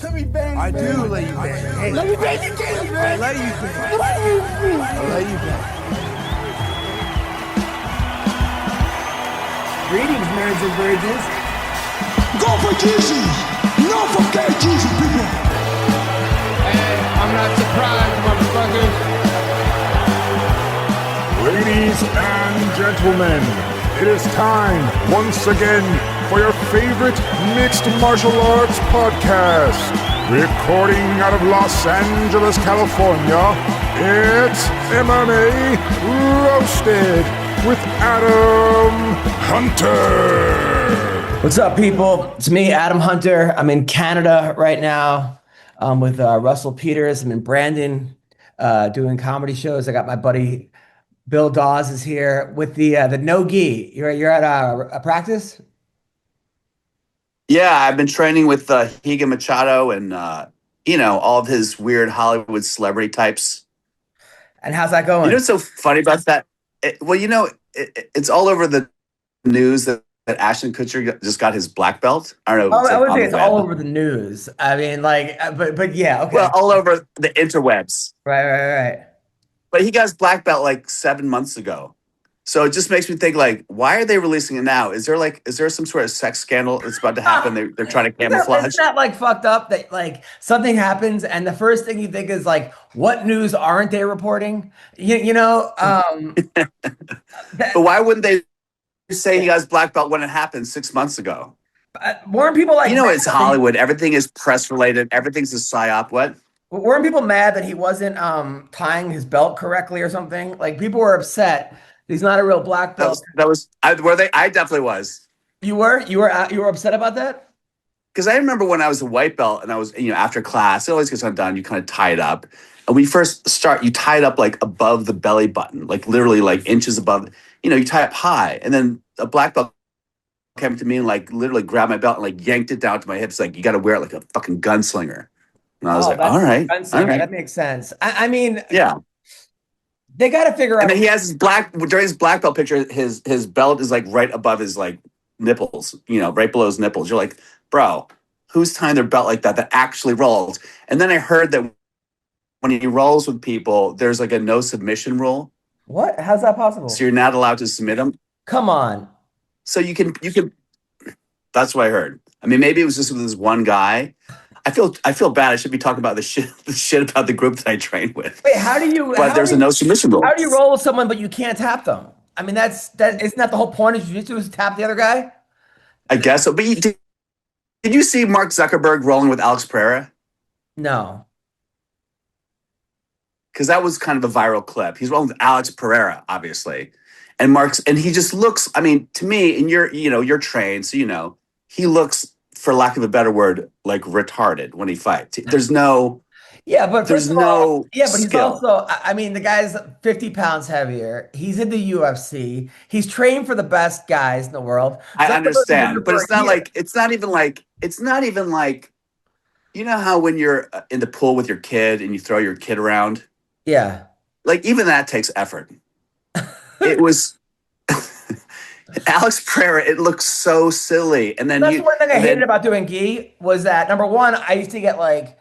Let me bang. I do let you bang. Hey, let me bang you, James, man. I let you bang. I let you bang. Greetings, nerds and virgins. Go for Jesus. No forget Jesus, people. Hey, I'm not surprised, motherfuckers. Ladies and gentlemen, it is time once again for your favorite mixed martial arts podcast. Recording out of Los Angeles, California, it's MMA Roasted with Adam Hunter. What's up, people? It's me, Adam Hunter. I'm in Canada right now with Russell Peters. I'm in Brandon doing comedy shows. I got my buddy Bill Dawes is here with the no gi. You're at a practice? Yeah, I've been training with Higa Machado and all of his weird Hollywood celebrity types. And how's that going? You know what's so funny about that? It's all over the news that Ashton Kutcher just got his black belt. I don't know. I would say it's all over the news. I mean, but yeah, okay. Well, all over the interwebs. Right. But he got his black belt like 7 months ago. So it just makes me think, like, why are they releasing it now? Is there some sort of sex scandal that's about to happen? They're trying to camouflage. It's not like fucked up that like something happens and the first thing you think is like, what news aren't they reporting? But why wouldn't they say he got his black belt when it happened 6 months ago? Weren't people like, it's Hollywood. Everything is press related. Everything's a psyop. What? Weren't people mad that he wasn't tying his belt correctly or something? Like people were upset. He's not a real black belt. I definitely was. You were upset about that? Because I remember when I was a white belt and I was, after class, it always gets undone. You kind of tie it up. And when you first start, you tie it up like above the belly button, like literally like inches above, you tie up high. And then a black belt came to me and like literally grabbed my belt and like yanked it down to my hips. Like, you got to wear it like a fucking gunslinger. And I was like, all right. That makes sense. I mean, yeah. They got to figure out. And then he has during his black belt picture, his belt is like right above his like nipples, right below his nipples. You're like, bro, who's tying their belt like that actually rolls? And then I heard that when he rolls with people, there's like a no submission rule. What? How's that possible? So you're not allowed to submit them. Come on. So you can. That's what I heard. I mean, maybe it was just with this one guy. I feel bad. I should be talking about the shit about the group that I trained with. Wait, how do you? But there's a no submission rule. How do you roll with someone but you can't tap them? I mean, isn't that the whole point of jiu-jitsu is to tap the other guy? I guess so. But did you see Mark Zuckerberg rolling with Alex Pereira? No. Because that was kind of a viral clip. He's rolling with Alex Pereira, obviously, and he just looks. I mean, to me, and you're trained, so he looks, for lack of a better word, like retarded when he fights. There's no. Yeah, but there's no. Yeah, but he's skill. also. I mean, the guy's 50 pounds heavy. He's in the UFC. He's trained for the best guys in the world. I understand, but it's not like. It's not even like. You know how when you're in the pool with your kid and you throw your kid around? Yeah. Like, even that takes effort. It was. Alex Pereira, it looks so silly. And then that's one thing I hated about doing gi was that, number one, I used to get like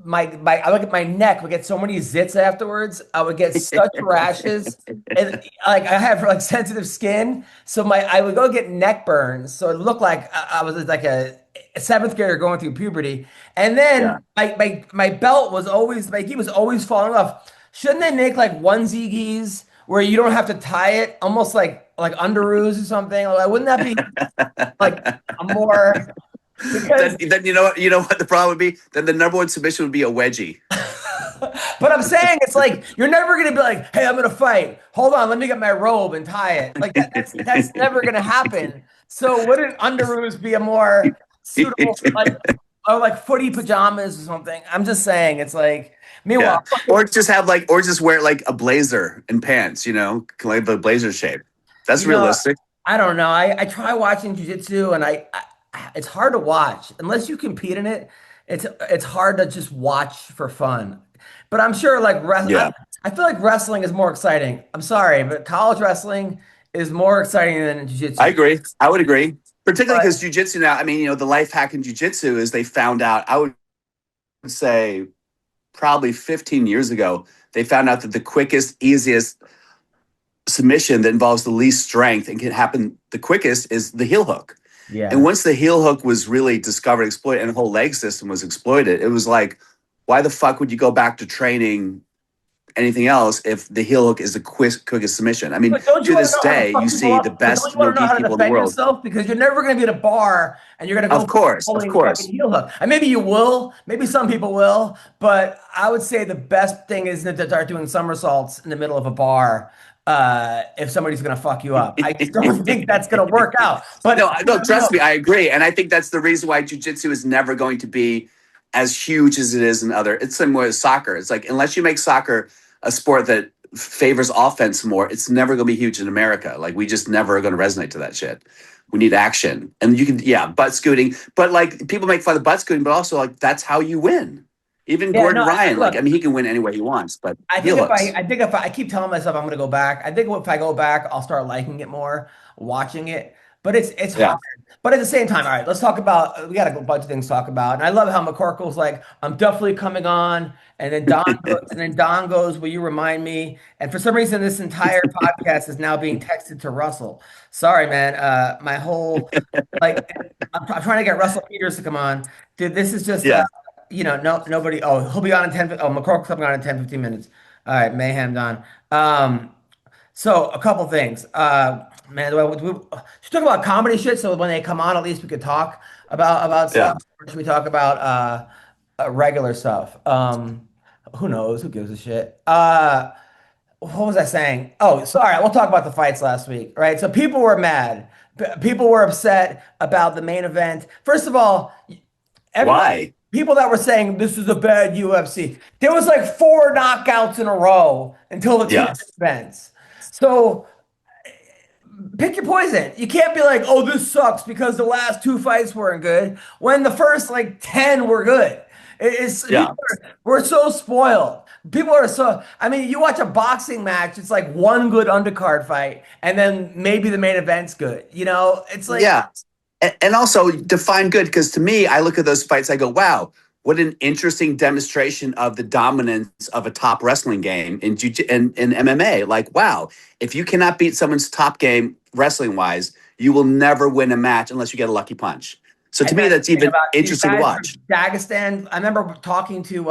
I look at my neck would get so many zits afterwards. I would get such rashes, and like I have like sensitive skin, so I would go get neck burns. So it looked like I was like a seventh grader going through puberty. And then my belt was always, my gi was always falling off. Shouldn't they make like onesie gis where you don't have to tie it, almost like underoos or something? Like, wouldn't that be like a more? Because then you know what the problem would be? Then the number one submission would be a wedgie. But I'm saying it's like you're never gonna be like, hey, I'm gonna fight. Hold on, let me get my robe and tie it. Like that's never gonna happen. So wouldn't underoos be a more suitable like footy pajamas or something? I'm just saying it's like. Meanwhile, or just wear like a blazer and pants. Like the blazer shape. That's realistic. I don't know. I try watching jiu-jitsu and it's hard to watch unless you compete in it. It's hard to just watch for fun. But I'm sure like wrestling. Yeah. I feel like wrestling is more exciting. I'm sorry, but college wrestling is more exciting than jiu-jitsu. I agree. I would agree, particularly because jiu-jitsu now. I mean, the life hack in jiu-jitsu is they found out. say probably 15 years ago, they found out that the quickest, easiest submission that involves the least strength and can happen the quickest is the heel hook. Yeah. And once the heel hook was really discovered, exploited, and the whole leg system was exploited, it was like, why the fuck would you go back to training anything else if the heel hook is the quickest submission? I mean, to this day, you see the best no-gi people in the world. Yourself? Because you're never going to be at a bar and you're going to go of course. Heel hook. And maybe you will, maybe some people will, but I would say the best thing is to start doing somersaults in the middle of a bar. If somebody's going to fuck you up, I don't think that's going to work out. But no, trust me, I agree, and I think that's the reason why jiu-jitsu is never going to be as huge as it is in other. It's similar to soccer. It's like unless you make soccer a sport that favors offense more, it's never going to be huge in America. Like we just never are going to resonate to that shit. We need action, and you can butt scooting, but like people make fun of butt scooting, but also like that's how you win. Even Gordon Ryan, look, he can win any way he wants. But I think if I keep telling myself I'm going to go back, I think if I go back, I'll start liking it more, watching it. But it's hard. But at the same time, all right, let's talk about. We got a bunch of things to talk about, and I love how McCorkle's like, I'm definitely coming on, and then Don goes, will you remind me? And for some reason, this entire podcast is now being texted to Russell. Sorry, man. My whole I'm trying to get Russell Peters to come on, dude. This is just nobody. Oh, he'll be on in 10. Oh, McCorkle's coming on in 10, 15 minutes. All right, mayhem, Don. So a couple things. Man, should talk about comedy shit. So when they come on, at least we could talk about stuff. Or should we talk about regular stuff? Who knows? Who gives a shit? What was I saying? Oh, sorry. We'll talk about the fights last week, right? So people were mad. People were upset about the main event. First of all, why? People that were saying this is a bad UFC. There was like 4 knockouts in a row until the two events. So pick your poison. You can't be like, oh, this sucks because the last 2 fights weren't good when the first 10 were good. We're so spoiled. People are so, you watch a boxing match, it's like one good undercard fight, and then maybe the main event's good. It's like. Yeah. And also define good, because to me, I look at those fights, I go, wow, what an interesting demonstration of the dominance of a top wrestling game in MMA. Like, wow, if you cannot beat someone's top game wrestling-wise, you will never win a match unless you get a lucky punch. So to me, that's even interesting to watch. Dagestan, I remember talking to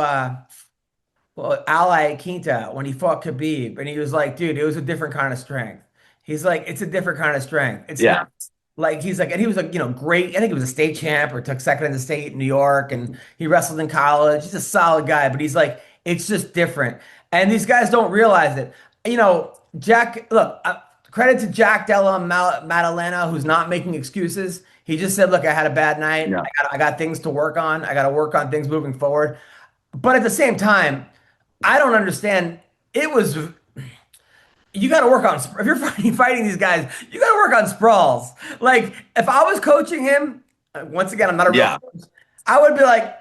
Ally Quinta when he fought Khabib, and he was like, dude, it was a different kind of strength. He's like, it's a different kind of strength. It's not. Like he's like, and he was like, great. I think he was a state champ or took second in the state in New York, and he wrestled in college. He's a solid guy, but he's like, it's just different. And these guys don't realize it. Jack. Look, credit to Jack Della Maddalena, who's not making excuses. He just said, look, I had a bad night. Yeah. I got things to work on. I got to work on things moving forward. But at the same time, I don't understand. You got to work on, if you're fighting these guys, you got to work on sprawls. Like, if I was coaching him, once again, I'm not a real coach, I would be like,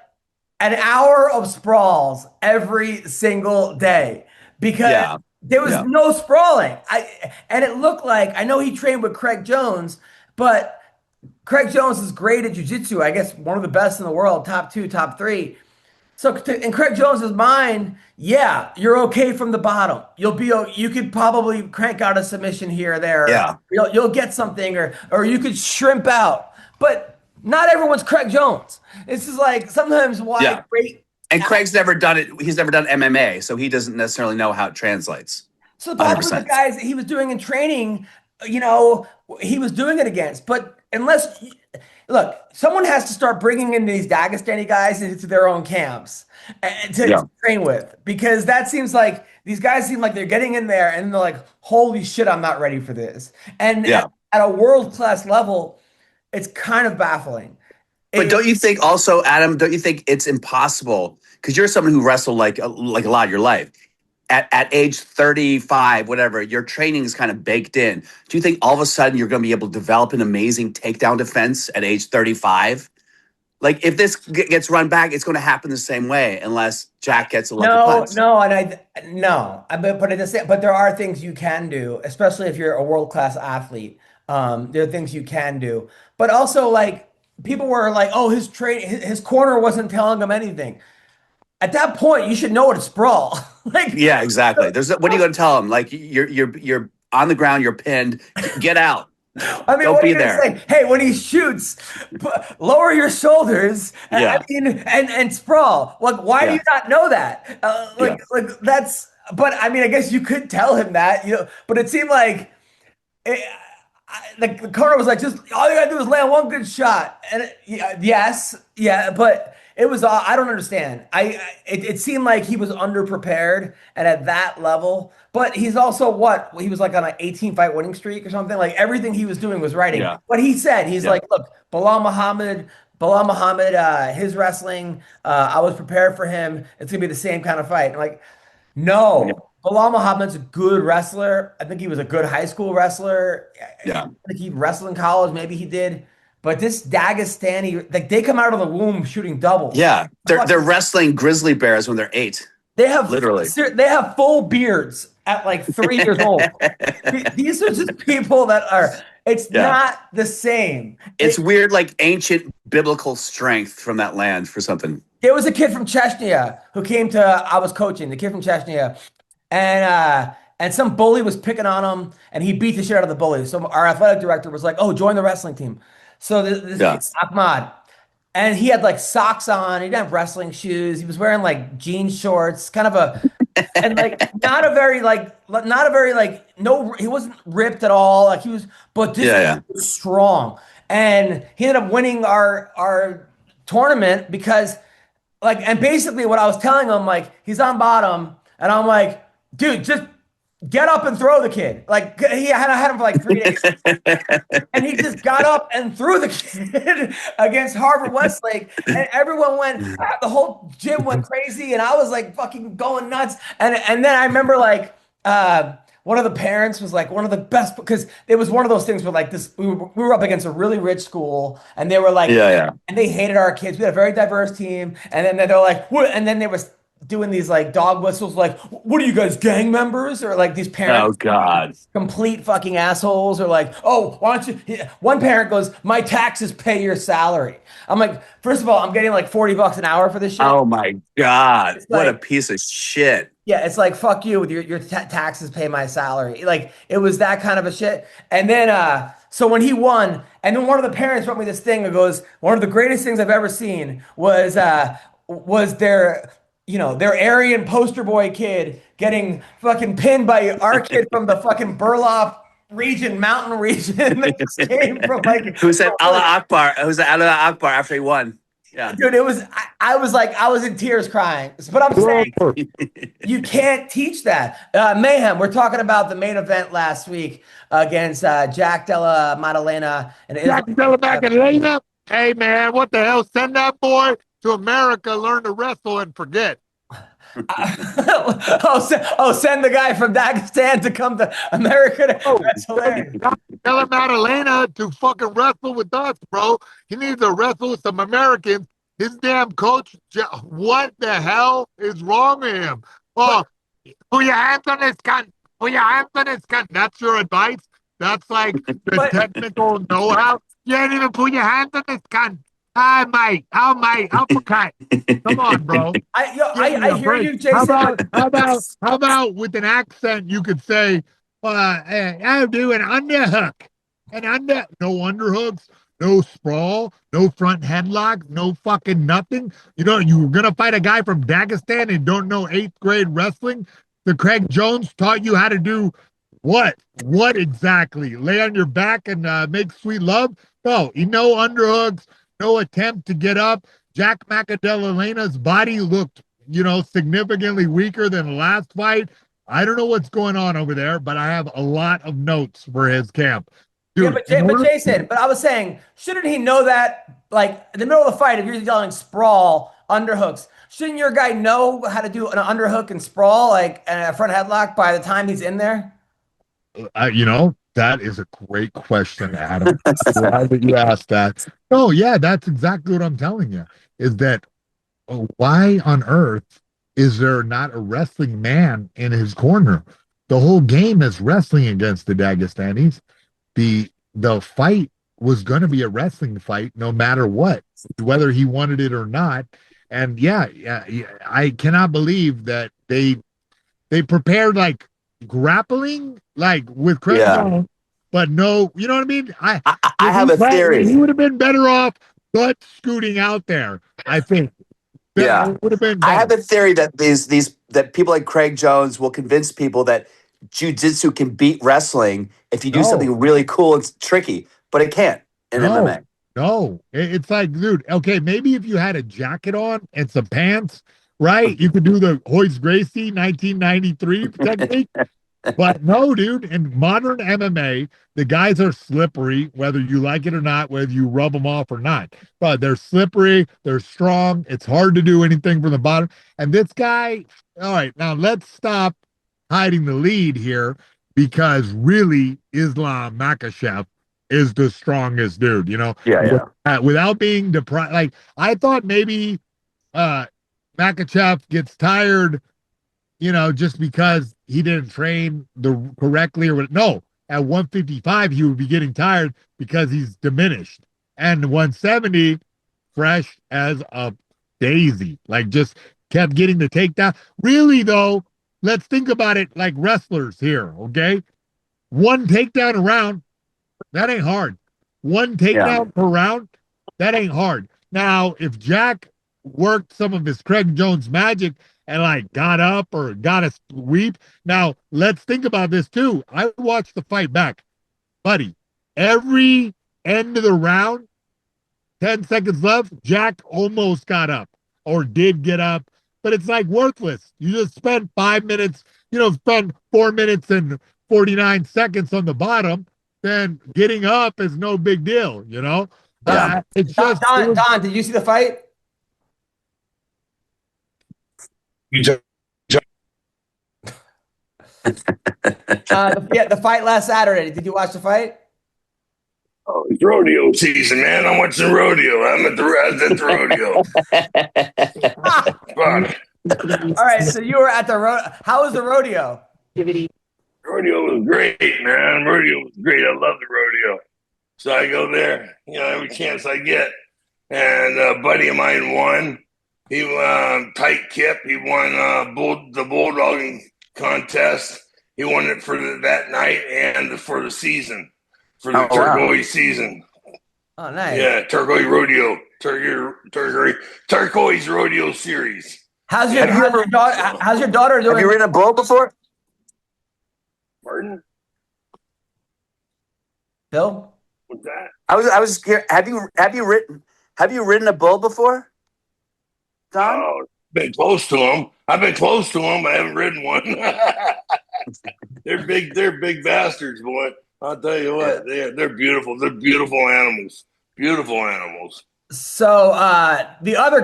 an hour of sprawls every single day, because there was no sprawling. And it looked like, I know he trained with Craig Jones, but Craig Jones is great at jiu-jitsu. I guess one of the best in the world, top 2, top 3. So in Craig Jones's mind, you're okay from the bottom. You could probably crank out a submission here or there. Yeah. You'll get something, or you could shrimp out. But not everyone's Craig Jones. This is like sometimes why great. And Craig's never done it. He's never done MMA, so he doesn't necessarily know how it translates. So the problem with the guys that he was doing in training, he was doing it against. But look, someone has to start bringing in these Dagestani guys into their own camps to train with, because that seems like these guys seem like they're getting in there and they're like, holy shit, I'm not ready for this. And at a world-class level, it's kind of baffling. But don't you think also, Adam, don't you think it's impossible? Because you're someone who wrestled like a lot of your life. At age 35, whatever, your training is kind of baked in. Do you think all of a sudden you're going to be able to develop an amazing takedown defense at age 35? Like, if this gets run back, it's going to happen the same way but there are things you can do, especially if you're a world-class athlete. There are things you can do, but also, like, people were like, oh, his corner wasn't telling him anything. at that point, you should know what a sprawl. Like, Yeah, exactly. What are you going to tell him? Like you're on the ground, you're pinned. Get out. I mean, Don't what are be you gonna there. say? Hey, when he shoots, lower your shoulders. Yeah. I mean, and sprawl. Like, why do Yeah. you not know that? Yeah. Like that's. But I mean, I guess you could tell him that, But it seemed like the corner was like, just all you gotta do is land one good shot, and yes, yeah, but it was. I don't understand. It seemed like he was underprepared and at that level. But he's also what? He was like on an 18 fight winning streak or something. Like everything he was doing was writing. Yeah. What he said, he's Yeah. like, look, Bilal Muhammad, his wrestling, I was prepared for him. It's gonna be the same kind of fight. And like, no, Yeah. Bilal Muhammad's a good wrestler. I think he was a good high school wrestler. Yeah. I think he wrestled in college. Maybe he did. But this Dagestani, like they come out of the womb shooting doubles. Yeah. They're wrestling grizzly bears when they're 8. They have Literally. they have full beards at like 3 years old. These are just people that are. It's not the same. It's weird, like ancient biblical strength from that land for something. There was a kid from Chechnya who came to. I was coaching the kid from Chechnya, and some bully was picking on him, and he beat the shit out of the bully. So our athletic director was like, "Oh, join the wrestling team." So this kid, Ahmad, and he had like socks on. He didn't have wrestling shoes. He was wearing like jean shorts, kind of a, and like not a very no. He wasn't ripped at all. Like he was, but just was strong. And he ended up winning our tournament because, like, and basically what I was telling him, like, he's on bottom, and I'm like, dude, just get up and throw the kid. Like I had him for like 3 days, and he just got up and threw the kid against Harvard Westlake, and everyone went. The whole gym went crazy, and I was like fucking going nuts. And then I remember like one of the parents was like one of the best because it was one of those things where like this we were up against a really rich school, and they were like and they hated our kids. We had a very diverse team, and then they're like what? And then they was doing these like dog whistles, like, what are you guys, gang members? Or like these parents, oh God, complete fucking assholes, or like, oh, why don't you? One parent goes, my taxes pay your salary. I'm like, first of all, I'm getting like $40 an hour for this shit. Oh my God, it's what like, a piece of shit. Yeah, it's like, fuck you with your taxes pay my salary. Like it was that kind of a shit. And then so when he won, and then one of the parents wrote me this thing that goes, one of the greatest things I've ever seen was their Aryan poster boy kid getting fucking pinned by our kid from the fucking Burloff region, mountain region that just came from like. Who said Allah Akbar? Who said Allah Akbar after he won? Yeah, dude, it was. I was in tears crying. But I'm saying you can't teach that. Mayhem. We're talking about the main event last week against Jack Della Maddalena and Jack Della Maddalena. Hey man, what the hell? Send that boy to America, learn to wrestle, and forget. Send the guy from Dagestan to come to America. That's hilarious. Tell him Maddalena to fucking wrestle with us, bro. He needs to wrestle with some Americans. His damn coach, what the hell is wrong with him? Oh, put your hands on this gun. Put your hands on this gun. That's your advice? That's like the technical know-how? You ain't even put your hands on this gun. Hi, mate. Oh, mate. Uppercut. Come on, bro. I hear you, Jason. How about with an accent you could say, I'll do an underhook. No underhooks, no sprawl, no front headlock, no fucking nothing. You know, you're going to fight a guy from Dagestan and don't know 8th grade wrestling? The Craig Jones taught you how to do what? What exactly? Lay on your back and make sweet love? No, no underhooks. No attempt to get up. Jack Maddalena's body looked, significantly weaker than the last fight. I don't know what's going on over there, but I have a lot of notes for his camp. Dude, but Jason, I was saying, shouldn't he know that, like, in the middle of the fight, if you're yelling sprawl, underhooks, shouldn't your guy know how to do an underhook and sprawl, like, and a front headlock by the time he's in there? That is a great question, Adam. Glad that you asked that. Oh, yeah, that's exactly what I'm telling you, is that why on earth is there not a wrestling man in his corner? The whole game is wrestling against the Dagestanis. The fight was going to be a wrestling fight no matter what, whether he wanted it or not. And yeah, I cannot believe that they prepared like grappling like with Craig Jones, but no, you know what I mean? I have a theory. He would have been better off butt scooting out there, I think. Yeah. It would have been better. I have a theory that that people like Craig Jones will convince people that jiu-jitsu can beat wrestling if you do something really cool and tricky, but it can't in MMA. No, it's like, dude, okay, maybe if you had a jacket on and some pants, right? You could do the Hoist Gracie 1993 technique. But no, dude, in modern MMA, the guys are slippery, whether you like it or not, whether you rub them off or not. But they're slippery, they're strong. It's hard to do anything from the bottom. And this guy, all right, now let's stop hiding the lead here, because really Islam Makhachev is the strongest dude, you know? Without being deprived. Like, I thought maybe Makhachev gets tired, you know, just because he didn't train correctly or what. No, at 155, he would be getting tired because he's diminished. And 170, fresh as a daisy, like just kept getting the takedown. Really, though, let's think about it like wrestlers here, okay? One takedown a round, that ain't hard. One takedown per round, that ain't hard. Now, if Jack worked some of his Craig Jones magic and like got up or got a sweep. Now, let's think about this too. I watched the fight back. Buddy, every end of the round, 10 seconds left, Jack almost got up or did get up, but it's like worthless. You just spend 5 minutes, you know, spend 4 minutes and 49 seconds on the bottom, then getting up is no big deal, you know? It's just Don, did you see the fight? The fight last Saturday. Did you watch the fight? Oh, it's rodeo season, man. I'm watching rodeo. I'm at the rodeo. Fuck. All right, so you were at the rodeo. How was the rodeo? Rodeo was great, man. Rodeo was great. I love the rodeo. So I go there, you know, every chance I get. And a buddy of mine won. He tight kip. He won the bulldogging contest. He won it for that night and for the season, for the turquoise season. Oh, nice. Yeah, turquoise rodeo, turquoise rodeo series. How's your daughter doing? Have you ridden a bull before? Pardon? Bill? What's that? I was scared. Have you ridden a bull before? Don? Oh, been close to them. I've been close to them. I haven't ridden one. They're big bastards, boy. I'll tell you what. They're beautiful. They're beautiful animals. Beautiful animals. So the other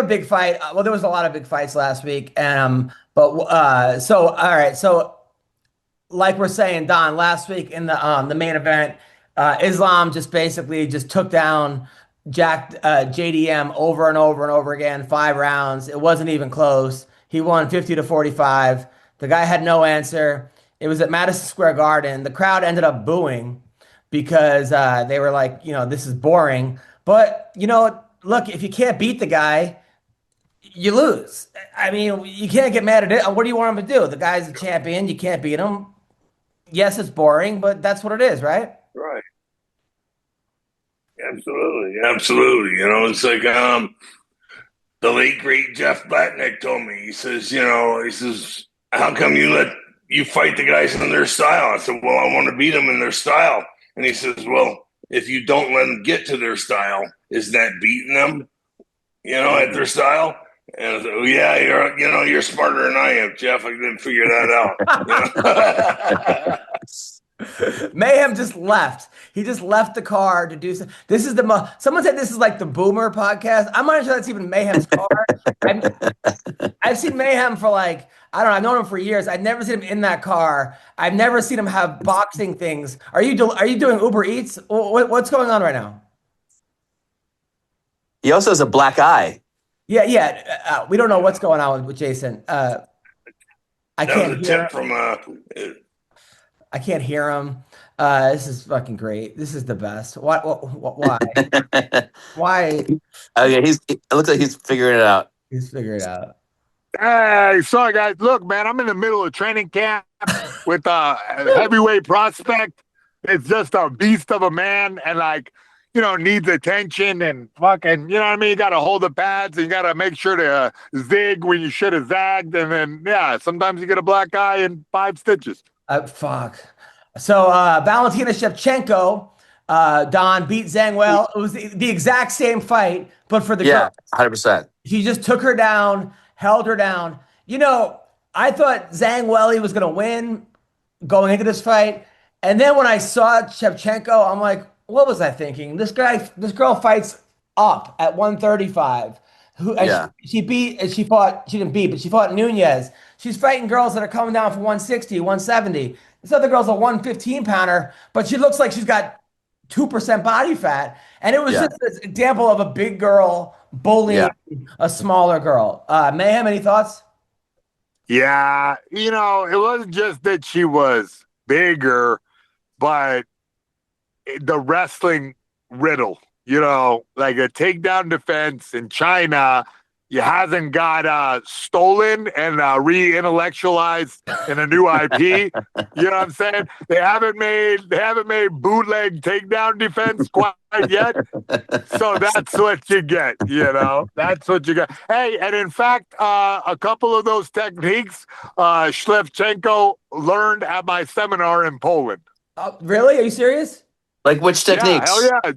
big fight. Well, there was a lot of big fights last week, all right. So, like we're saying, Don, last week in the main event, Islam just basically took down Jack JDM over and over and over again, 5 rounds. It wasn't even close. He won 50-45. The guy had no answer. It was at Madison Square Garden. The crowd ended up booing because they were like, you know, this is boring. But, you know, look, if you can't beat the guy, you lose. I mean, you can't get mad at it. What do you want him to do? The guy's a champion. You can't beat him. Yes, it's boring, but that's what it is, right? Right. Absolutely. You know, it's like the late great Jeff Blatnick told me. He says, how come you fight the guys in their style? I said, well, I want to beat them in their style. And he says, well, if you don't let them get to their style, is that beating them? You know, at their style? And I said, well, yeah, you're smarter than I am, Jeff. I didn't figure that out. Mayhem just left. He just left the car to do something. This is someone said this is like the Boomer podcast. I'm not sure that's even Mayhem's car. I've seen Mayhem for I don't know. I've known him for years. I've never seen him in that car. I've never seen him have boxing things. Are you doing Uber Eats? What's going on right now? He also has a black eye. Yeah. We don't know what's going on with Jason. I can't was a tip from I can't hear him. This is fucking great. This is the best. Why? Why? Oh yeah, it looks like he's figuring it out. He's figured it out. Hey, sorry guys. Look, man, I'm in the middle of training camp with a heavyweight prospect. It's just a beast of a man, and like, needs attention and fucking, you know what I mean? You got to hold the pads and you got to make sure to zig when you should have zagged. And then, yeah, sometimes you get a black eye and 5 stitches. Fuck. So Valentina Shevchenko, Don beat Zhang Weili. It was the exact same fight, but for the girl. 100%. He just took her down, held her down. I thought Zhang Weili was going to win going into this fight. And then when I saw Shevchenko, I'm like, what was I thinking? This girl fights up at 135. She fought Nunez. She's fighting girls that are coming down from 160, 170. This other girl's a 115 pounder, but she looks like she's got 2% body fat. And it was just this example of a big girl bullying a smaller girl. Mayhem, any thoughts? Yeah, it wasn't just that she was bigger, but the wrestling riddle, like a takedown defense in China, it hasn't got stolen and re-intellectualized in a new IP. You know what I'm saying? They haven't made bootleg takedown defense quite yet. So that's what you get, That's what you get. Hey, and in fact, a couple of those techniques, Shevchenko learned at my seminar in Poland. Really? Are you serious? Like which techniques? Yeah, hell yeah.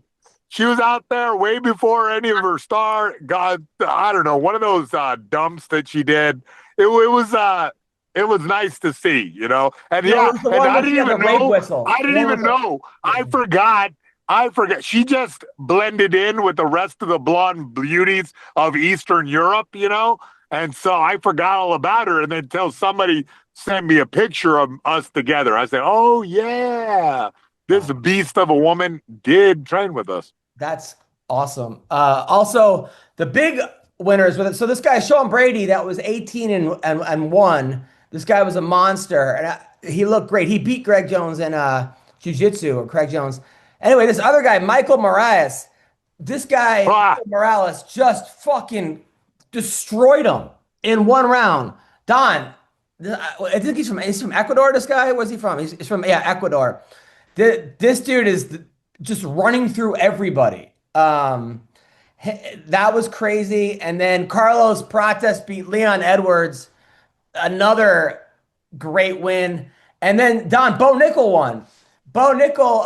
She was out there way before any of her star. God, I don't know, one of those dumps that she did. It was nice to see, And I didn't even know. I didn't even know. I forgot. She just blended in with the rest of the blonde beauties of Eastern Europe, And so I forgot all about her. And then until somebody sent me a picture of us together, I said, "Oh yeah, this beast of a woman did train with us." That's awesome. Also, the big winners with it. So this guy, Sean Brady, that was 18 and 1. This guy was a monster, and he looked great. He beat Greg Jones in jiu-jitsu, or Craig Jones. Anyway, this other guy, Michael Morales, Morales just fucking destroyed him in one round. Don, I think he's from Ecuador, this guy? Where's he from? He's from, Ecuador. This dude is just running through everybody. That was crazy. And then Carlos Prates beat Leon Edwards. Another great win. And then Don, Bo Nickel won. Bo Nickel.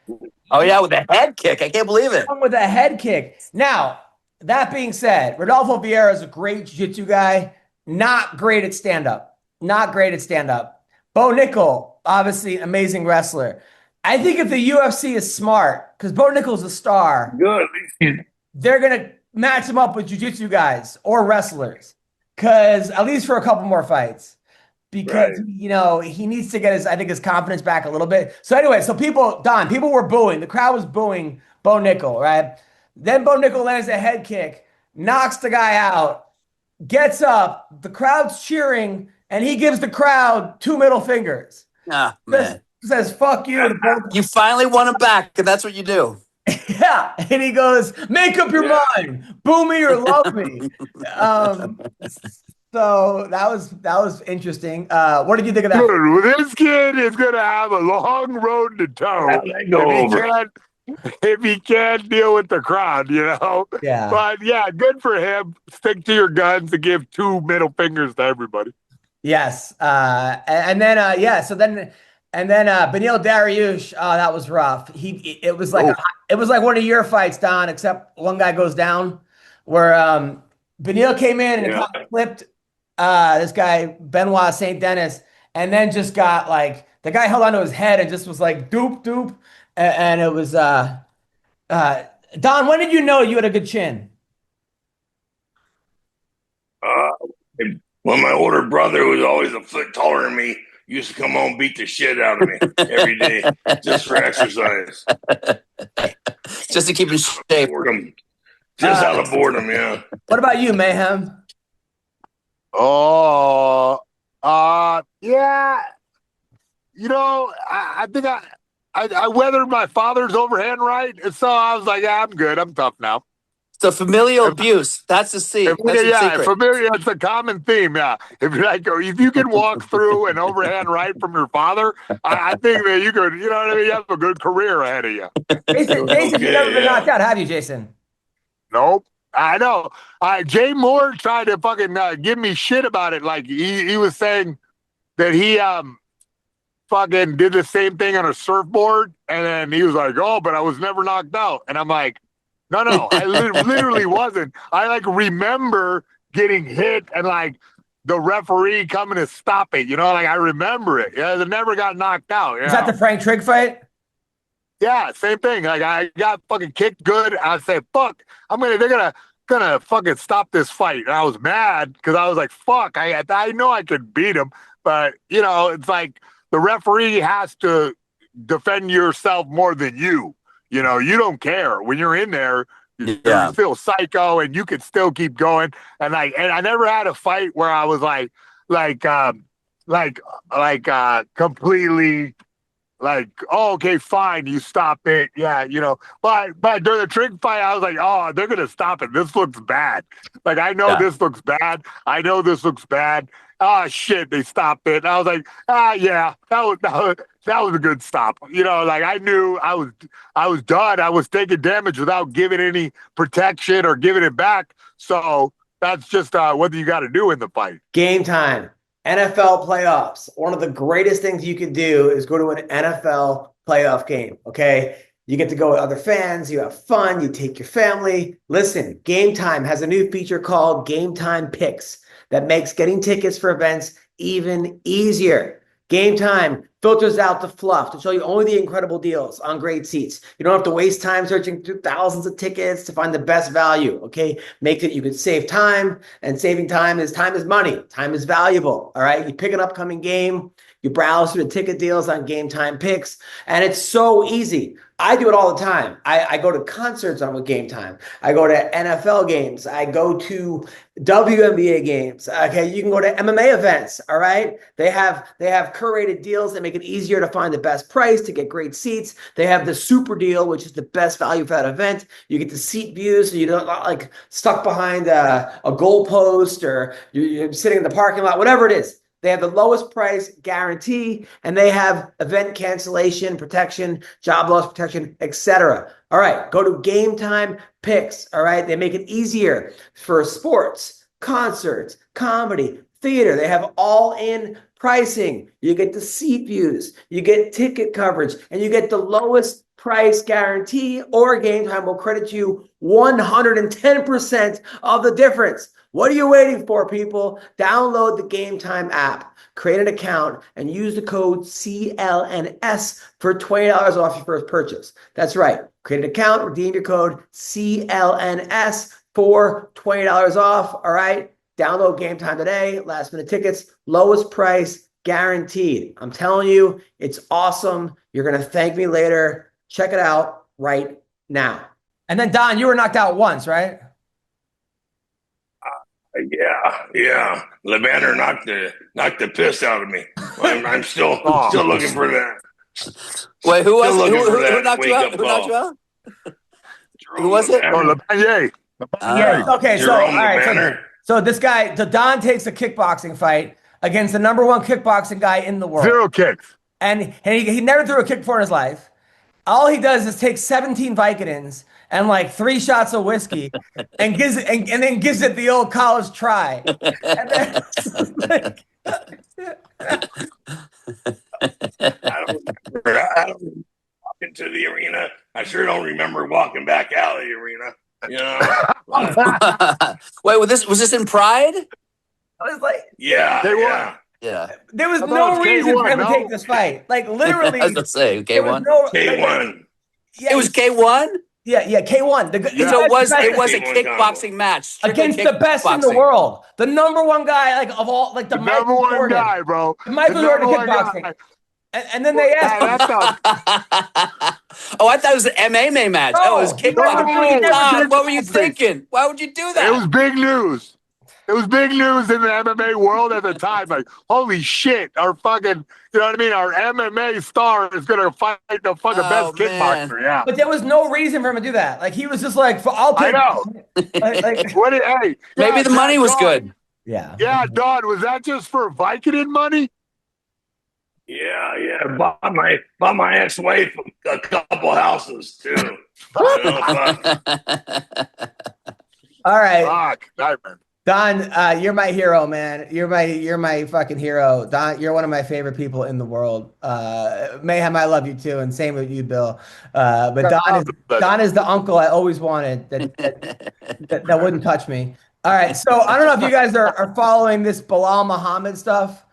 With a head kick. I can't believe it. With a head kick. Now, that being said, Rodolfo Vieira is a great jiu-jitsu guy. Not great at stand-up. Bo Nickel, obviously, amazing wrestler. I think if the UFC is smart, because Bo Nickel's a star, they're going to match him up with jiu-jitsu guys or wrestlers, because at least for a couple more fights. Because, he needs to get his confidence back a little bit. So anyway, people were booing. The crowd was booing Bo Nickel, right? Then Bo Nickel lands a head kick, knocks the guy out, gets up, the crowd's cheering, and he gives the crowd 2 middle fingers. Man. Says, "Fuck you." You finally won him back, and that's what you do. Yeah. And he goes, "Make up your mind. Boo me or love me." So that was interesting. What did you think of that? Dude, this kid is going to have a long road to toe if he can't deal with the crowd, Yeah. But yeah, good for him. Stick to your guns and give 2 middle fingers to everybody. Yes. And then Beneil Dariush, that was rough. It was like one of your fights, Don, except one guy goes down, where Beneil came in and kind of flipped this guy Benoit St. Denis, and then just got like, the guy held onto his head and just was like doop, and it was Don, when did you know you had a good chin? When my older brother, who was always a foot taller than me, used to come home and beat the shit out of me every day just for exercise. Just to keep in shape. Boredom. Just out of boredom, yeah. What about you, Mayhem? Yeah. I think I weathered my father's overhand right, and so I was like, yeah, I'm good. I'm tough now. So familial abuse. That's the secret. Familiar. It's a common theme. Yeah, if you can walk through an overhand right from your father, I think that you could. You know what I mean? You have a good career ahead of you. Jason, you've never been knocked out, have you, Jason? Nope. I know. Jay Moore tried to fucking give me shit about it. Like he was saying that he fucking did the same thing on a surfboard, and then he was like, "Oh, but I was never knocked out," and I'm like. No, I literally wasn't. I like remember getting hit and like the referee coming to stop it. Like I remember it. Yeah, they never got knocked out. Is that the Frank Trigg fight? Yeah, same thing. Like I got fucking kicked good. I said, "Fuck, they're gonna fucking stop this fight." And I was mad because I was like, "Fuck, I know I could beat him," but it's like the referee has to defend yourself more than you. You don't care when you're in there. You feel psycho, and you can still keep going. And I never had a fight where I was completely like, oh, okay, fine, you stop it, yeah, But during the Trigg fight, I was like, oh, they're gonna stop it. This looks bad. Like I know this looks bad. I know this looks bad. Oh shit, they stopped it. And I was like, yeah, that was a good stop. Like I knew I was done. I was taking damage without giving any protection or giving it back. So that's just what you got to do in the fight. Game time. NFL playoffs. One of the greatest things you can do is go to an NFL playoff game. Okay. You get to go with other fans. You have fun. You take your family. Listen, Game Time has a new feature called Game Time Picks that makes getting tickets for events even easier. Game Time filters out the fluff to show you only the incredible deals on great seats. You don't have to waste time searching through thousands of tickets to find the best value, okay? Makes it you could save time, and saving time is money. Time is valuable, all right? You pick an upcoming game, you browse through the ticket deals on Game Time Picks, and it's so easy. I do it all the time. I go to concerts on with Game Time. I go to NFL games. I go to WNBA games. Okay, you can go to MMA events. All right, they have curated deals that make it easier to find the best price to get great seats. They have the super deal, which is the best value for that event. You get the seat views, so you don't like stuck behind a goalpost or you're sitting in the parking lot, whatever it is. They have the lowest price guarantee, and they have event cancellation protection, job loss protection, etc. All right, go to Game Time Picks. All right, they make it easier for sports, concerts, comedy, theater. They have all-in pricing. You get the seat views, you get ticket coverage, and you get the lowest price guarantee, or Game Time will credit you 110% of the difference. What are you waiting for, people? Download the Game Time app, create an account, and use the code CLNS for $20 off your first purchase. That's right. Create an account, redeem your code CLNS for $20 off. All right. Download Game Time today. Last minute tickets, lowest price guaranteed. I'm telling you, it's awesome. You're going to thank me later. Check it out right now. And then, Don, you were knocked out once, right? Yeah. Levander knocked the piss out of me. I'm still looking for that. Wait, who knocked you out? Who knocked you out? Who was it? Oh, Levander. Okay, so all right. So this guy, Don takes a kickboxing fight against the number one kickboxing guy in the world. 0 kicks. And he never threw a kick before in his life. All he does is take 17 Vicodins and like 3 shots of whiskey and then gives it the old college try. And then, I don't walk into the arena. I sure don't remember walking back out of the arena. Wait, was this in Pride? I was like, yeah. There was no reason for him to take this fight. Like literally, I was gonna say K1. K1. Yeah, it was K1. Yeah, K1. So it was a kickboxing match against the best in the world, the number one guy, like of all, like the number one Jordan. guy, bro. Michael Jordan kickboxing. And then they asked Oh, I thought it was an MMA match. No, it was kickboxing. What were you thinking? Why would you do that? It was big news. It was big news in the MMA world at the time. Like, holy shit, our fucking, you know what I mean? Our MMA star is going to fight the fucking best kickboxer. Yeah. But there was no reason for him to do that. Like, he was just like, I'll take I know. Maybe yeah, the money was good. Yeah. Yeah, Don, was that just for Vicodin money? Yeah. Bought my ex-wife a couple houses too. All right. Fuck, nightmare. Don, you're my hero, man. You're my fucking hero. Don, you're one of my favorite people in the world. Mayhem, I love you too, and same with you, Bill. But Don is the uncle I always wanted that wouldn't touch me. All right, so I don't know if you guys are following this Bilal Muhammad stuff.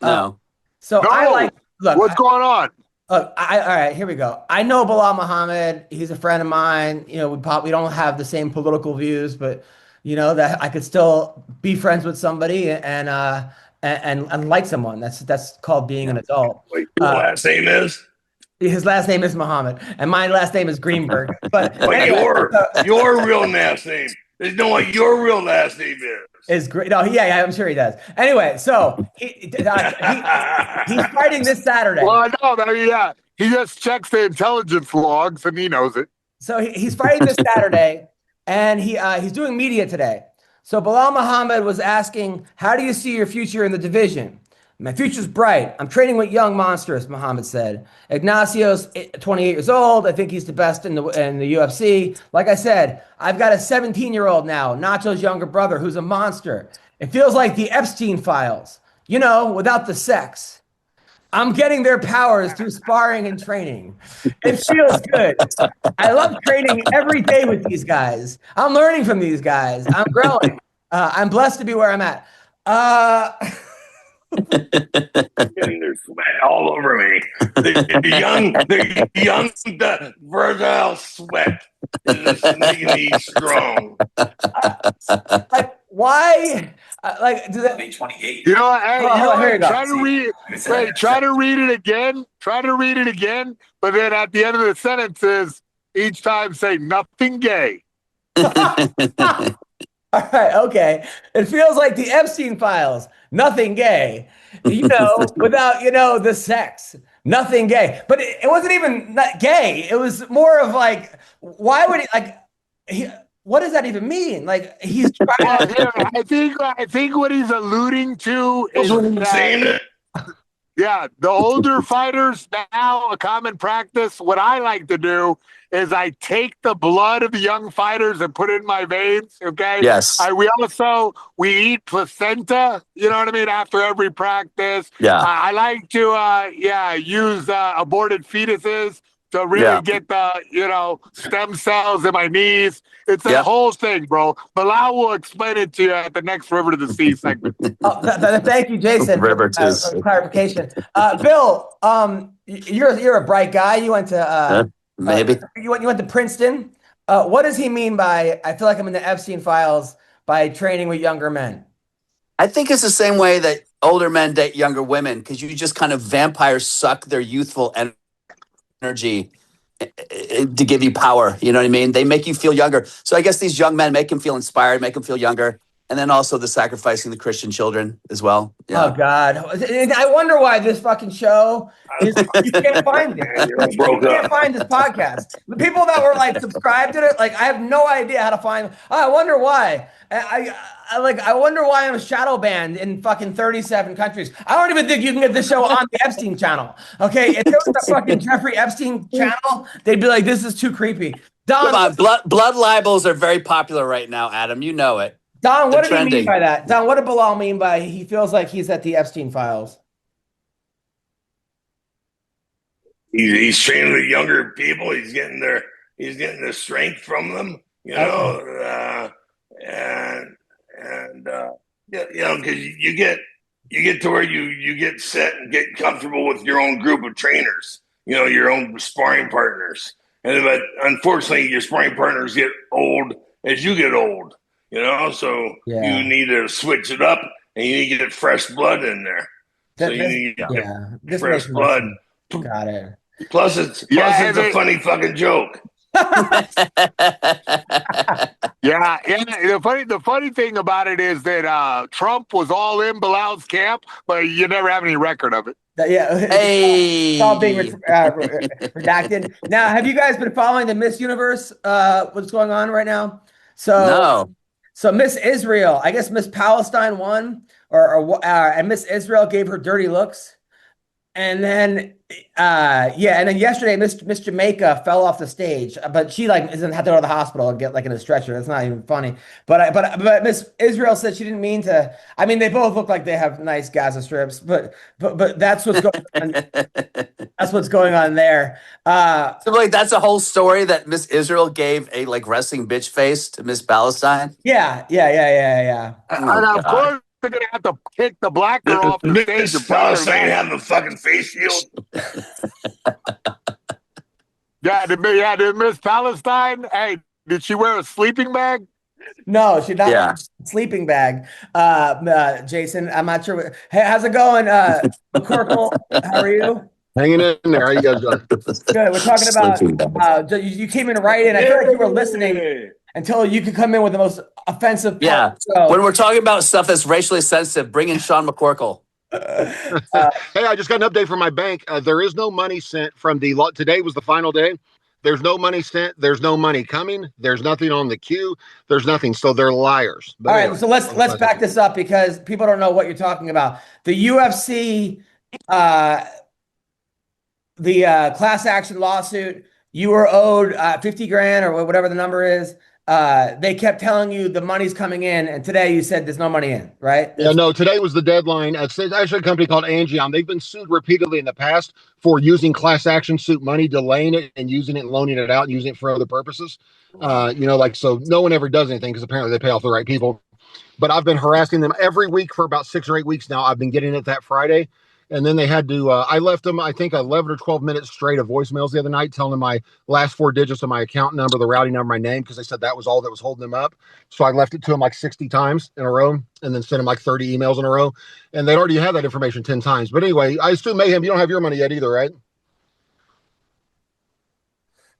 No. What's going on? Look, all right, here we go. I know Bilal Muhammad. He's a friend of mine. You know, we don't have the same political views, but you know that I could still be friends with somebody and like someone. That's called being an adult. Wait, your last name is? His last name is Muhammad, and my last name is Greenberg. But anyway, your real last name. They know what your real last name is great. No, yeah, I'm sure he does. Anyway, so he's fighting this Saturday. Well, I know that. Yeah, he just checks the intelligence logs and he knows it. So he's fighting this Saturday, and he's doing media today. So Bilal Muhammad was asking, "How do you see your future in the division?" "My future's bright. I'm training with young monsters," Muhammad said. "Ignacio's 28 years old. I think he's the best in the UFC. Like I said, I've got a 17-year-old now, Nacho's younger brother, who's a monster. It feels like the Epstein files, you know, without the sex. I'm getting their powers through sparring and training. It feels good. I love training every day with these guys. I'm learning from these guys. I'm growing. I'm blessed to be where I'm at." Getting their sweat all over me. The young, fertile sweat is just making me strong. Like, why? Like, does that be 28? You know what? Hey, here you go. Try to read it again. Try to read it again. But then at the end of the sentences, each time say nothing gay. All right, okay. It feels like the Epstein files. Nothing gay, you know, without, you know, the sex. Nothing gay. But it wasn't even not gay. It was more of like, why would what does that even mean? Like, he's trying I think what he's alluding to is that, yeah, the older fighters now, a common practice. What I like to do is I take the blood of the young fighters and put it in my veins. Okay. Yes. We eat placenta. You know what I mean? After every practice. Yeah. I like to use aborted fetuses to really get the, you know, stem cells in my knees. It's a whole thing, bro. Bilal will explain it to you at the next River to the Sea segment. Thank you, Jason. River to for clarification. Bill, you're a bright guy. You went to maybe you went to Princeton. What does he mean by "I feel like I'm in the Epstein files" by training with younger men? I think it's the same way that older men date younger women, because you just kind of vampires suck their youthful energy to give you power. You know what I mean? They make you feel younger. So I guess these young men make him feel inspired, make him feel younger. And then also the sacrificing the Christian children as well. Yeah. Oh, God. I wonder why this fucking show is, you can't find it. You can't find this podcast. The people that were like subscribed to it, like, I have no idea how to find. I wonder why. I wonder why I'm shadow banned in fucking 37 countries. I don't even think you can get this show on the Epstein channel. Okay. If there was a fucking Jeffrey Epstein channel, they'd be like, this is too creepy. Don, come on, blood libels are very popular right now, Adam. You know it. Don, what did he mean by that? Don, what did Bilal mean by he feels like he's at the Epstein files? He's training with younger people. He's getting the strength from them, you know, you know, because you get to where you get set and get comfortable with your own group of trainers, you know, your own sparring partners. But unfortunately, your sparring partners get old as you get old. You know, so you need to switch it up, and you need to get fresh blood in there. So you need to get fresh blood. Got it. Plus, it's a funny fucking joke. Yeah. The funny thing about it is that Trump was all in Bilal's camp, but you never have any record of it. Yeah, Hey. it's all being redacted. Now, have you guys been following the Miss Universe? What's going on right now? No. So Miss Israel, I guess Miss Palestine won, and Miss Israel gave her dirty looks, and then and then yesterday Miss Jamaica fell off the stage, but she like isn't had to go to the hospital and get like in a stretcher. That's not even funny. But Miss Israel said she didn't mean to. I mean, they both look like they have nice Gaza strips, but that's what's going on. That's what's going on there. So like that's a whole story that Miss Israel gave a like wrestling bitch face to Miss Palestine. Yeah. And of course, they're gonna have to kick the black girl off the stage. Miss Palestine having a fucking face shield. Did Miss Palestine? Hey, did she wear a sleeping bag? No, she not Yeah. sleeping bag. Jason, I'm not sure. Hey, how's it going? McCorkle, how are you? Hanging in there. How you guys doing? Good. We're talking about you came in right in. I feel like you were listening until you could come in with the most offensive. Yeah. So, When we're talking about stuff that's racially sensitive, bring in Sean McCorkle. Hey, I just got an update from my bank. There is no money sent from today was the final day. There's no money sent. There's no money coming. There's nothing on the queue. There's nothing. So they're liars. But all right. anyway, So let's back this up because people don't know what you're talking about. The UFC, the class action lawsuit, you were owed 50 grand or whatever the number is. They kept telling you the money's coming in, and today you said there's no money in, right? Yeah, no, today was the deadline. It's actually a company called Angion. They've been sued repeatedly in the past for using class action suit money, delaying it and using it and loaning it out and using it for other purposes. So no one ever does anything because apparently they pay off the right people. But I've been harassing them every week for about 6 or 8 weeks now. I've been getting it that Friday. And then they had to, I left them, I think 11 or 12 minutes straight of voicemails the other night, telling them my last 4 digits of my account number, the routing number, my name, because they said that was all that was holding them up. So I left it to them like 60 times in a row and then sent them like 30 emails in a row. And they'd already had that information 10 times. But anyway, I assume, Mayhem, you don't have your money yet either, right?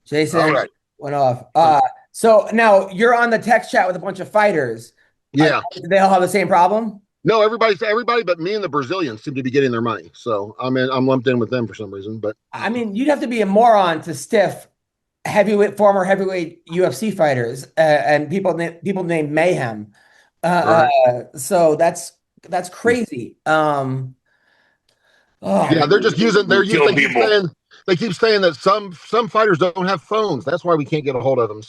Jason went off. So now you're on the text chat with a bunch of fighters. Yeah. They all have the same problem? No, everybody but me and the Brazilians seem to be getting their money. So I'm lumped in with them for some reason. But I mean, you'd have to be a moron to stiff former heavyweight UFC fighters and people named Mayhem. So that's crazy. Yeah, they're just using they keep saying that some fighters don't have phones. That's why we can't get a hold of them.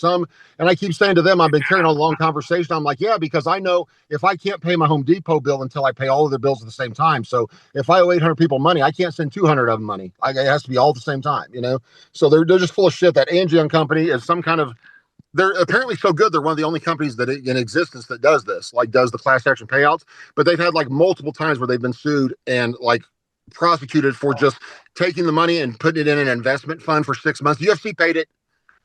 And I keep saying to them, I've been carrying on a long conversation. I'm like, yeah, because I know if I can't pay my Home Depot bill until I pay all of their bills at the same time. So if I owe 800 people money, I can't send 200 of them money. It has to be all at the same time, So they're just full of shit. That Angion company is some kind of, they're apparently so good. They're one of the only companies that in existence that does this, like does the class action payouts. But they've had like multiple times where they've been sued and like prosecuted for just taking the money and putting it in an investment fund for 6 months. UFC paid it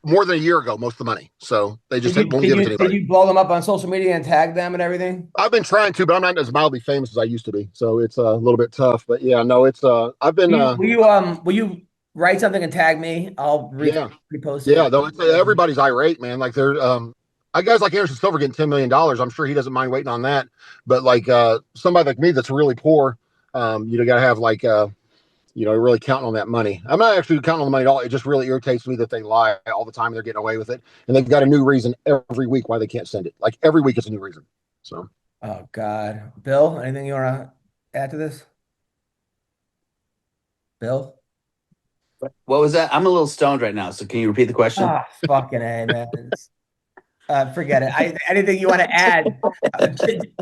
more than a year ago, most of the money. So they just won't give it to anybody. Did you blow them up on social media and tag them and everything? I've been trying to, but I'm not as mildly famous as I used to be. So it's a little bit tough. But yeah, no, it's I've been will you write something and tag me? I'll repost it. Yeah, though everybody's irate, man. Like they're guys like Anderson Silver getting $10 million. I'm sure he doesn't mind waiting on that. But like somebody like me that's really poor, you got to have like, really counting on that money. I'm not actually counting on the money at all. It just really irritates me that they lie all the time and they're getting away with it. And they've got a new reason every week why they can't send it. Like every week it's a new reason. So. Oh God. Bill, anything you want to add to this? Bill? What was that? I'm a little stoned right now. So can you repeat the question? Oh, fucking A, man. Forget it. Anything you want to add?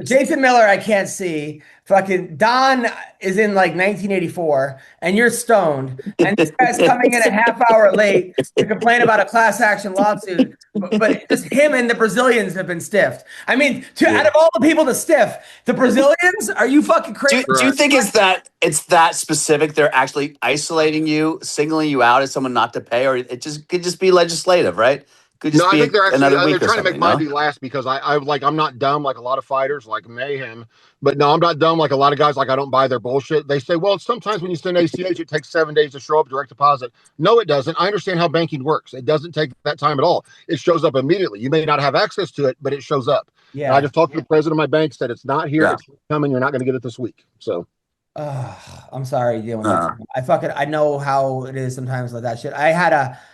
Jason Miller, I can't see. Fucking Don is in like 1984, and you're stoned. And this guy's coming in a half hour late to complain about a class action lawsuit. But just him and the Brazilians have been stiffed. I mean, out of all the people to stiff, the Brazilians? Are you fucking crazy? Do you think it's that specific? They're actually isolating you, singling you out as someone not to pay, or it just could just be legislative, right? Could just No, I be think they're actually another week they're or trying to make something. my be last because I'm not dumb like a lot of fighters like Mayhem, but no, I'm not dumb like a lot of guys. Like I don't buy their bullshit. They say, well, sometimes when you send ACH, it takes 7 days to show up direct deposit. No, it doesn't. I understand how banking works. It doesn't take that time at all. It shows up immediately. You may not have access to it, but it shows up. Yeah. And I just talked to the president of my bank, said it's not here. Yeah. It's coming. You're not going to get it this week. So. I'm sorry dealing with that. I know how it is sometimes like that shit. I had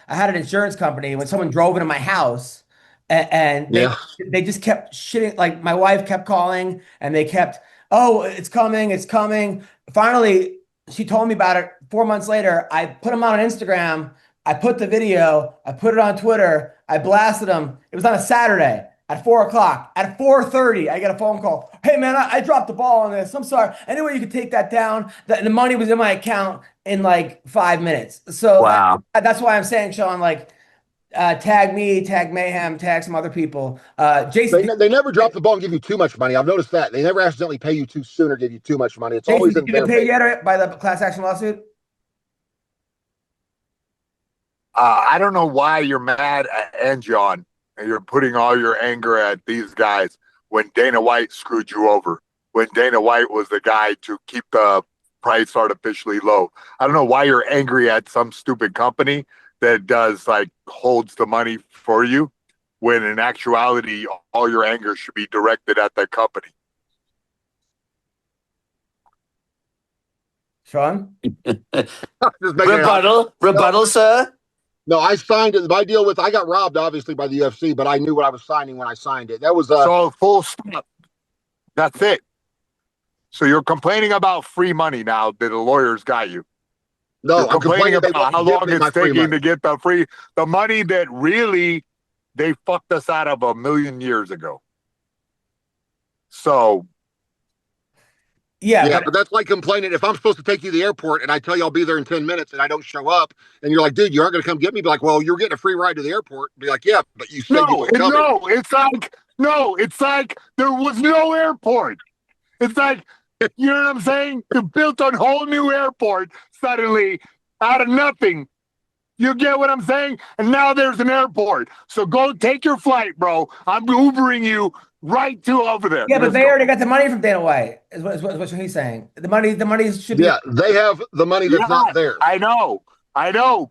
an insurance company when someone drove into my house and they just kept shitting. Like my wife kept calling and they kept, oh, it's coming. Finally, she told me about it 4 months later. I put them on Instagram. I put the video, I put it on Twitter. I blasted them. It was on a Saturday. At 4 o'clock, at 4:30, I get a phone call. Hey man, I dropped the ball on this. I'm sorry. Anyway, you could take that down. The money was in my account in like 5 minutes. So wow, that's why I'm saying, Sean, like, tag me, tag Mayhem, tag some other people. Jason, they never drop the ball and give you too much money. I've noticed that they never accidentally pay you too soon or give you too much money. It's Jason, always in did you their get paid favor. yet by the class action lawsuit? I don't know why you're mad at John. And you're putting all your anger at these guys when Dana White screwed you over, when Dana White was the guy to keep the price artificially low. I don't know why you're angry at some stupid company that does like holds the money for you, when in actuality, all your anger should be directed at that company. Sean? Rebuttal, sir? No, I signed it. My deal I got robbed, obviously, by the UFC, but I knew what I was signing when I signed it. That was so full stop. That's it. So you're complaining about free money now that the lawyers got you. No, you're complaining about how long it's taking to get the money that really they fucked us out of 1,000,000 years ago. So. Yeah, but that's like complaining. If I'm supposed to take you to the airport and I tell you I'll be there in 10 minutes and I don't show up, and you're like, dude, you aren't going to come get me. Be like, well, you're getting a free ride to the airport. Be like, yeah, but you said you were coming. It's like there was no airport. It's like, you know what I'm saying? You built a whole new airport suddenly out of nothing. You get what I'm saying? And now there's an airport. So go take your flight, bro. I'm Ubering you right to over there. Yeah, but they already got the money from Dana White, is what he's saying. The money should be. Yeah, they have the money that's not there. I know.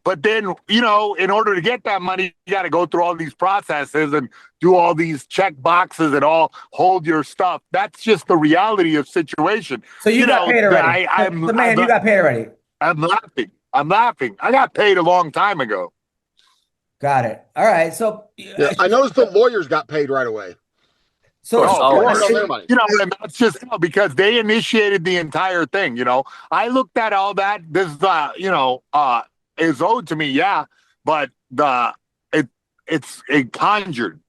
But then, in order to get that money, you got to go through all these processes and do all these check boxes and all hold your stuff. That's just the reality of situation. So you got paid already. You got paid already. I'm laughing. I got paid a long time ago. Got it. All right. So I noticed the lawyers got paid right away. So, that's just because they initiated the entire thing. I looked at all that. This, is owed to me, yeah, but it's conjured.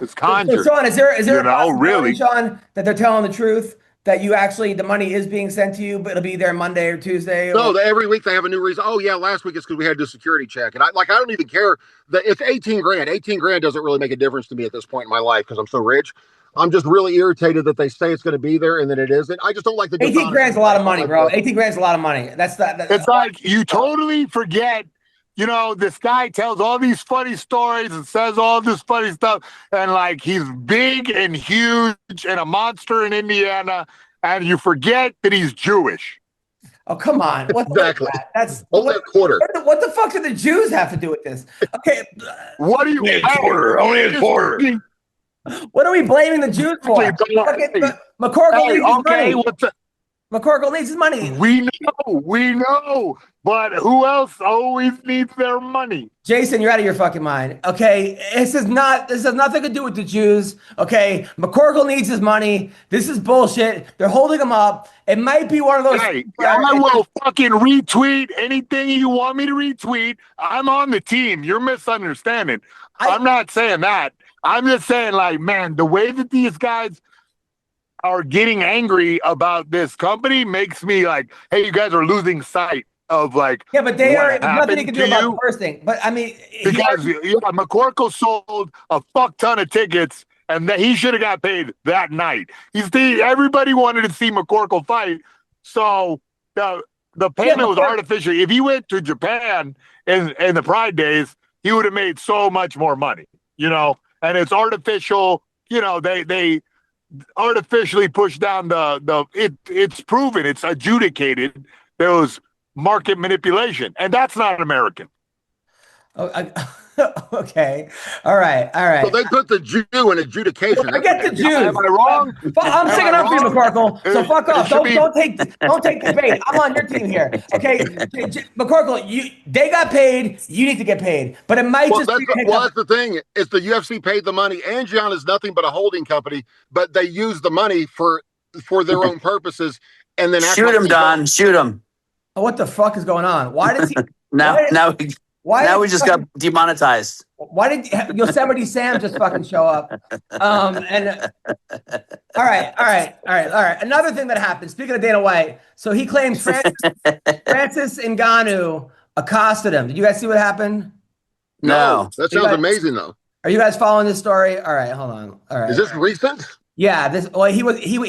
It's conjured. So Sean, is there a possibility, really, Sean, that they're telling the truth? That you actually, the money is being sent to you, but it'll be there Monday or Tuesday? No, every week they have a new reason. Oh, yeah, last week it's because we had to do a security check. And I don't even care that it's 18 grand. 18 grand doesn't really make a difference to me at this point in my life because I'm so rich. I'm just really irritated that they say it's going to be there and then it isn't. I just don't like the 18 grand's a lot of money, bro. 18 grand's a lot of money. It's like you totally forget. This guy tells all these funny stories and says all this funny stuff, and like he's big and huge and a monster in Indiana, and you forget that he's Jewish. Oh, come on. Exactly. That's only a quarter. What the fuck do the Jews have to do with this? Okay. What do you only a quarter? What are we blaming the Jews for? McCorkle needs his money. We know, but who else always needs their money? Jason, you're out of your fucking mind. Okay, this has nothing to do with the Jews. Okay, McCorkle needs his money. This is bullshit. They're holding him up. It might be one of those. Hey, I will fucking retweet anything you want me to retweet. I'm on the team. You're misunderstanding. I'm not saying that. I'm just saying, like, man, the way that these guys are getting angry about this company makes me like, hey, you guys are losing sight of like, yeah, but they are nothing you can do about the first thing. But I mean, because McCorkle sold a fuck ton of tickets, and that he should have got paid that night. Everybody wanted to see McCorkle fight, so the payment was artificial. If he went to Japan in the Pride days, he would have made so much more money. and it's artificial. They artificially push down it's proven, it's adjudicated. There was market manipulation, and that's not American. Okay. All right. So they put the Jew in adjudication. Forget the Jews. Am I wrong? I'm sticking up for you, McCorkle. So fuck off. Don't take the bait. I'm on your team here. Okay. McCorkle, they got paid. You need to get paid. But it might that's the thing. It's the UFC paid the money. Angion is nothing but a holding company, but they use the money for their own purposes. And then shoot him, Don. Shoot him. Oh, what the fuck is going on? Why does he? Now we just got demonetized. Why did Yosemite Sam just fucking show up? All right. Another thing that happened. Speaking of Dana White, so he claims Francis Ngannou accosted him. Did you guys see what happened? No. That sounds amazing, though. Are you guys following this story? All right, hold on. All right. Is this recent? Yeah. He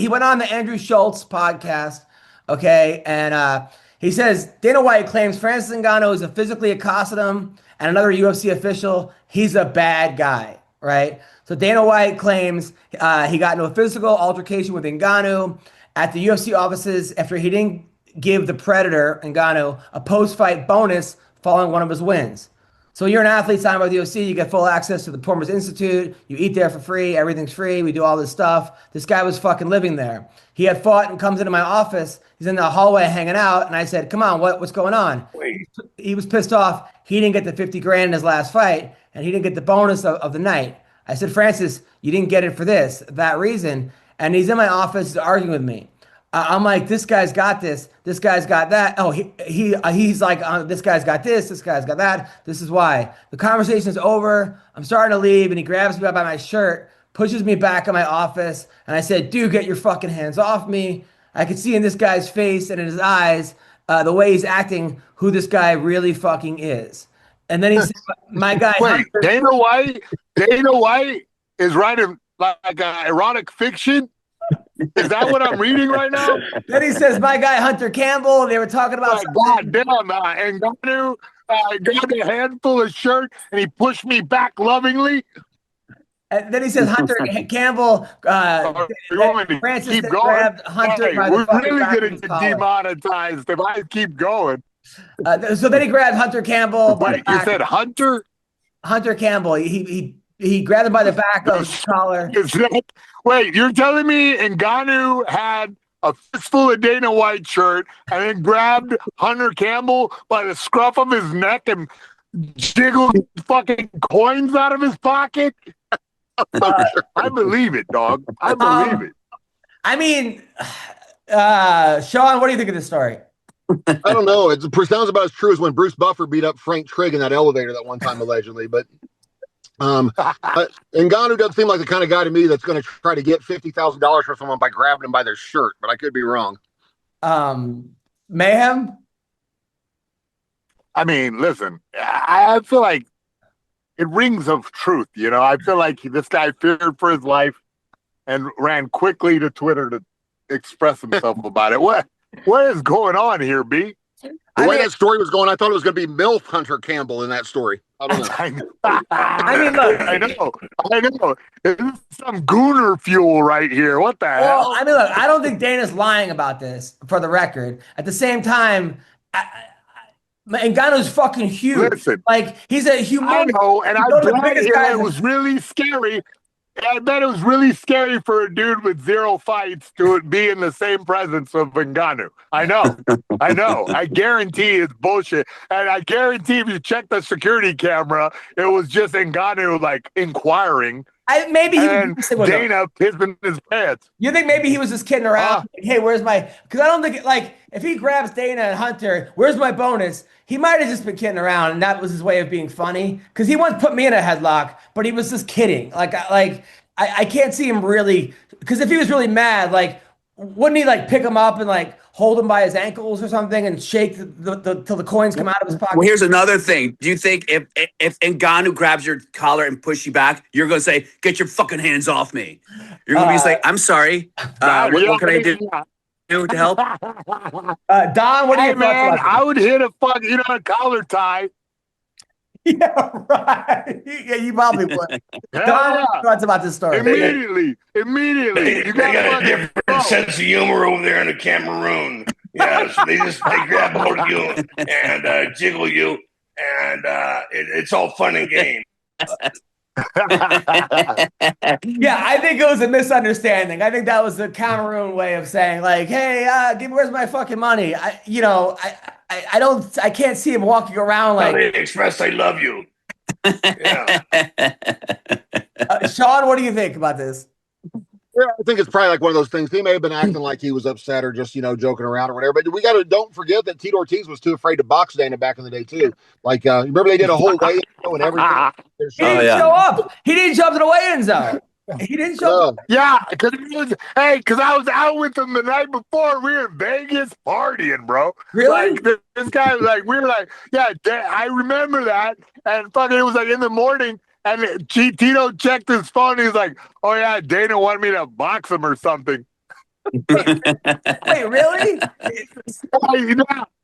went on the Andrew Schultz podcast. Okay, and he says Dana White claims Francis Ngannou has physically accosted him and another UFC official. He's a bad guy, right? So Dana White claims he got into a physical altercation with Ngannou at the UFC offices after he didn't give the Predator, Ngannou, a post-fight bonus following one of his wins. So you're an athlete signed by the UFC, you get full access to the Performance Institute, you eat there for free, everything's free, we do all this stuff. This guy was fucking living there. He had fought and comes into my office, he's in the hallway hanging out, and I said, come on, what's going on? He was pissed off, he didn't get the 50 grand in his last fight, and he didn't get the bonus of the night. I said, Francis, you didn't get it for that reason, and he's in my office arguing with me. I'm like, this guy's got this. This guy's got that. Oh, he's like, this guy's got this. This guy's got that. This is why. The conversation's over. I'm starting to leave, and he grabs me by my shirt, pushes me back in my office, and I said, dude, get your fucking hands off me. I could see in this guy's face and in his eyes the way he's acting who this guy really fucking is. And then he said, my guy. Wait, Dana White is writing like erotic fiction? Is that what I'm reading right now? Then he says, my guy Hunter Campbell, they were talking about God damn, Ngannou got a handful of shirt and he pushed me back lovingly. And then he says Hunter Campbell Francis grabbed Hunter by the we're really going to get demonetized if I keep going. So then he grabbed Hunter Campbell. Wait, you said Hunter? Hunter Campbell. He grabbed him by the back of his collar. Wait, you're telling me Ngannou had a fistful of Dana White shirt and then grabbed Hunter Campbell by the scruff of his neck and jiggled fucking coins out of his pocket? I believe it, dog. I believe it. I mean, Sean, what do you think of this story? I don't know. It sounds about as true as when Bruce Buffer beat up Frank Trigg in that elevator that one time, allegedly. But Ngannou doesn't seem like the kind of guy to me that's going to try to get $50,000 for someone by grabbing them by their shirt, but I could be wrong. Mayhem? I mean, listen, I feel like it rings of truth, I feel like this guy feared for his life and ran quickly to Twitter to express himself about it. What is going on here, B? The way that story was going, I thought it was going to be MILF Hunter Campbell in that story. I don't know. I mean, look. I know. This is some gooner fuel right here. What the hell? Well, I mean, look, I don't think Dana's lying about this, for the record. At the same time, Ngannou's fucking huge. Listen, like, he's a humongous. I know, and I bet it was really scary. I bet it was really scary for a dude with 0 fights to be in the same presence of Ngannou. I know. I guarantee it's bullshit. And I guarantee if you check the security camera, it was just Ngannou, like, inquiring. Maybe he and Dana pissing his pants. You think maybe he was just kidding around? Like, hey, where's my... Because I don't think, like, if he grabs Dana and Hunter, where's my bonus? He might have just been kidding around, and that was his way of being funny. Because he once put me in a headlock, but he was just kidding. I can't see him really... Because if he was really mad, like, wouldn't he, like, pick him up and, like, hold him by his ankles or something and shake till the coins come out of his pocket? Well, here's another thing. Do you think if Ngannou grabs your collar and pushes you back, you're going to say, get your fucking hands off me? You're going to be like, I'm sorry. What can I do to help? Don, what do you think? I would hit a collar tie. Yeah, right. Yeah, you probably would. Don, thoughts about this story? Immediately. They got a different sense of humor over there in Cameroon. Yeah, so they grab hold of you and jiggle you, and it's all fun and game. Yeah, I think it was a misunderstanding. I think that was the Cameroon way of saying, like, "Hey, where's my fucking money?" I can't see him walking around like. They express, "I love you." Yeah. Sean, what do you think about this? Yeah, I think it's probably like one of those things. He may have been acting like he was upset or just, joking around or whatever. But don't forget that Tito Ortiz was too afraid to box Dana back in the day too. Like, remember they did a whole weigh-in show and everything. He didn't show up. He didn't show up to the weigh-in zone. He didn't show up. Yeah, because I was out with him the night before. We were in Vegas partying, bro. Really? Like, this guy was like, we were like, yeah, I remember that. And fucking, it was like in the morning. And Tito checked his phone. He's like, "Oh yeah, Dana wanted me to box him or something." Wait, really?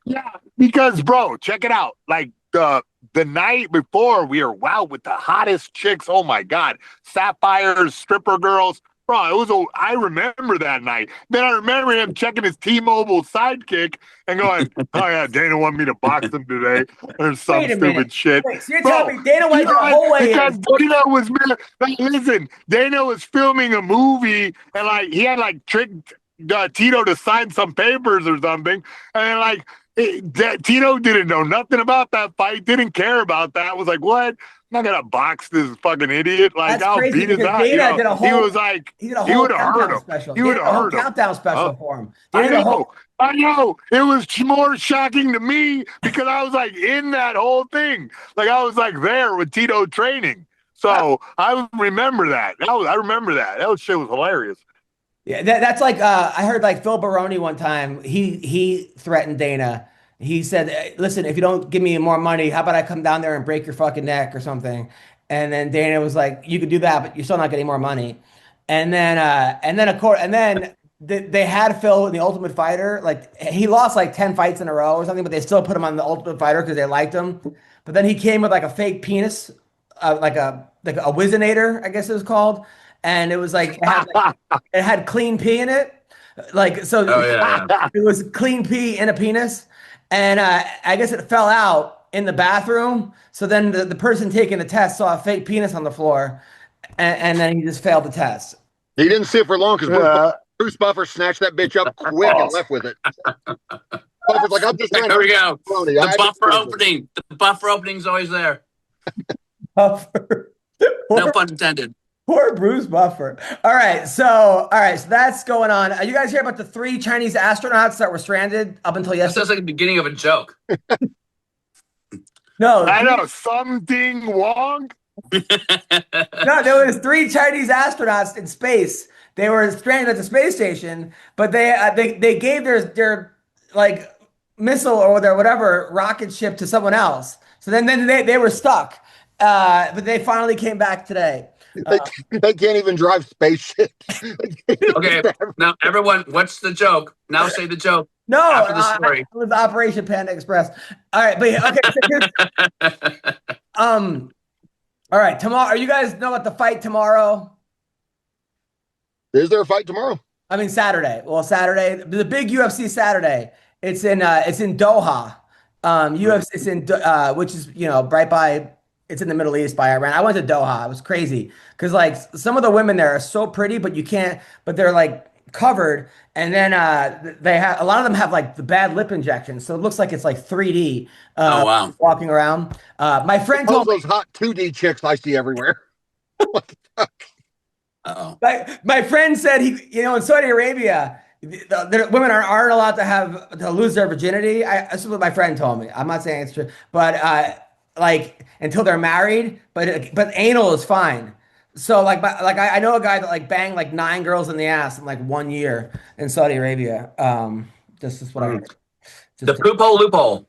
Yeah. Because, bro, check it out. Like the night before, we were with the hottest chicks. Oh my God, sapphires, stripper girls. Bro, I remember that night. Then I remember him checking his T-Mobile sidekick and going, "Oh yeah, Dana wanted me to box him today," or some stupid shit. Wait, so you're telling me Dana went the whole way because Dana was filming a movie and like he had like tricked Tito to sign some papers or something, and Tito didn't know nothing about that fight, didn't care about that. Was like, "What? I'm not gonna box this fucking idiot. Like, I'll beat his ass." He was like, he would have hurt him. He would have hurt him. Countdown special for him. I know. It was more shocking to me because I was like in that whole thing. Like I was like there with Tito training. So I remember that. I remember that. That shit was hilarious. Yeah, that's like I heard like Phil Baroni one time. He threatened Dana. He said, "Listen, if you don't give me more money, how about I come down there and break your fucking neck or something?" And then Dana was like, "You could do that, but you're still not getting more money." And then they had Phil in the Ultimate Fighter. Like he lost like 10 fights in a row or something, but they still put him on the Ultimate Fighter because they liked him. But then he came with like a fake penis, like a Wizinator, I guess it was called, and it was like it had clean pee in it. Like so, it was clean pee in a penis. And I guess it fell out in the bathroom. So then the person taking the test saw a fake penis on the floor, and then he just failed the test. He didn't see it for long because Bruce Buffer snatched that bitch up quick and left with it. Buffer's like, "I'm just trying There we go. The buffer opening. The buffer opening's always there. Buffer. No pun intended. Poor Bruce Buffer. All right, so that's going on. You guys hear about the 3 Chinese astronauts that were stranded up until yesterday? That sounds like the beginning of a joke. No, I know something Wong. No, there was 3 Chinese astronauts in space. They were stranded at the space station, but they gave their like missile or their whatever rocket ship to someone else. So then they were stuck, but they finally came back today. They can't even drive spaceships. Okay, now everyone, what's the joke? Now say the joke. No, after the story. It was Operation Panda Express. All right, but okay. All right, tomorrow. You guys know about the fight tomorrow? Is there a fight tomorrow? I mean Saturday. Well, Saturday, the big UFC Saturday. It's in Doha. UFC, it's in which is right by. It's in the Middle East by Iran. I went to Doha. It was crazy because like some of the women there are so pretty, but they're like covered. And then they have a lot of them have like the bad lip injections, so it looks like it's like 3D. Oh wow! Walking around. My friend told me those hot 2D chicks I see everywhere. What the fuck? Uh-oh. My friend said in Saudi Arabia, the women aren't allowed to lose their virginity. That's what my friend told me. I'm not saying it's true, but like until they're married, but anal is fine. So I know a guy that like banged like 9 girls in the ass in like 1 year in Saudi Arabia. This is what I heard. The poop hole loophole.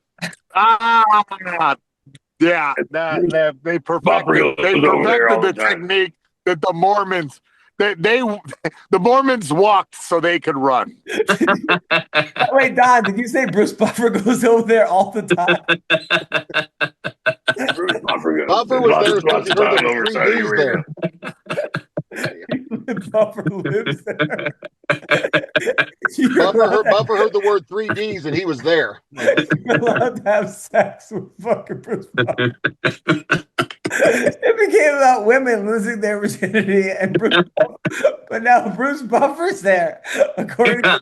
Yeah, they perfected the technique that the Mormons. The Mormons walked so they could run. Wait, Don, did you say Bruce Buffer goes over there all the time? Bruce Buffer Buffer. Buffer was there Lots since of he heard time there over were three Saudi Ds Arabia. there. Buffer lives there. Buffer heard the word 3Ds and he was there. You're allowed to have sex with fucking Bruce Buffer. It became about women losing their virginity and Bruce Buffer, but now Bruce Buffer's there, according to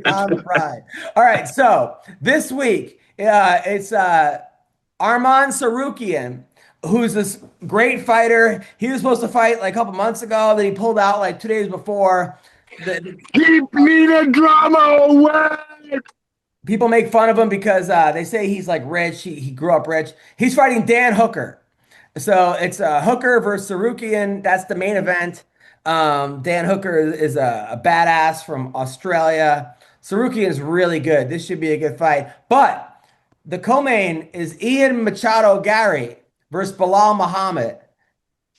Tom Pride. All right, so this week it's Arman Tsarukyan, who's this great fighter. He was supposed to fight like a couple months ago, then he pulled out like 2 days before. Keep me the drama away. People make fun of him because they say he's like rich. He grew up rich. He's fighting Dan Hooker. So it's Hooker versus Tsarukyan. That's the main event. Dan Hooker is a badass from Australia. Tsarukyan is really good. This should be a good fight. But the co-main is Ian Machado Gary versus Bilal Muhammad.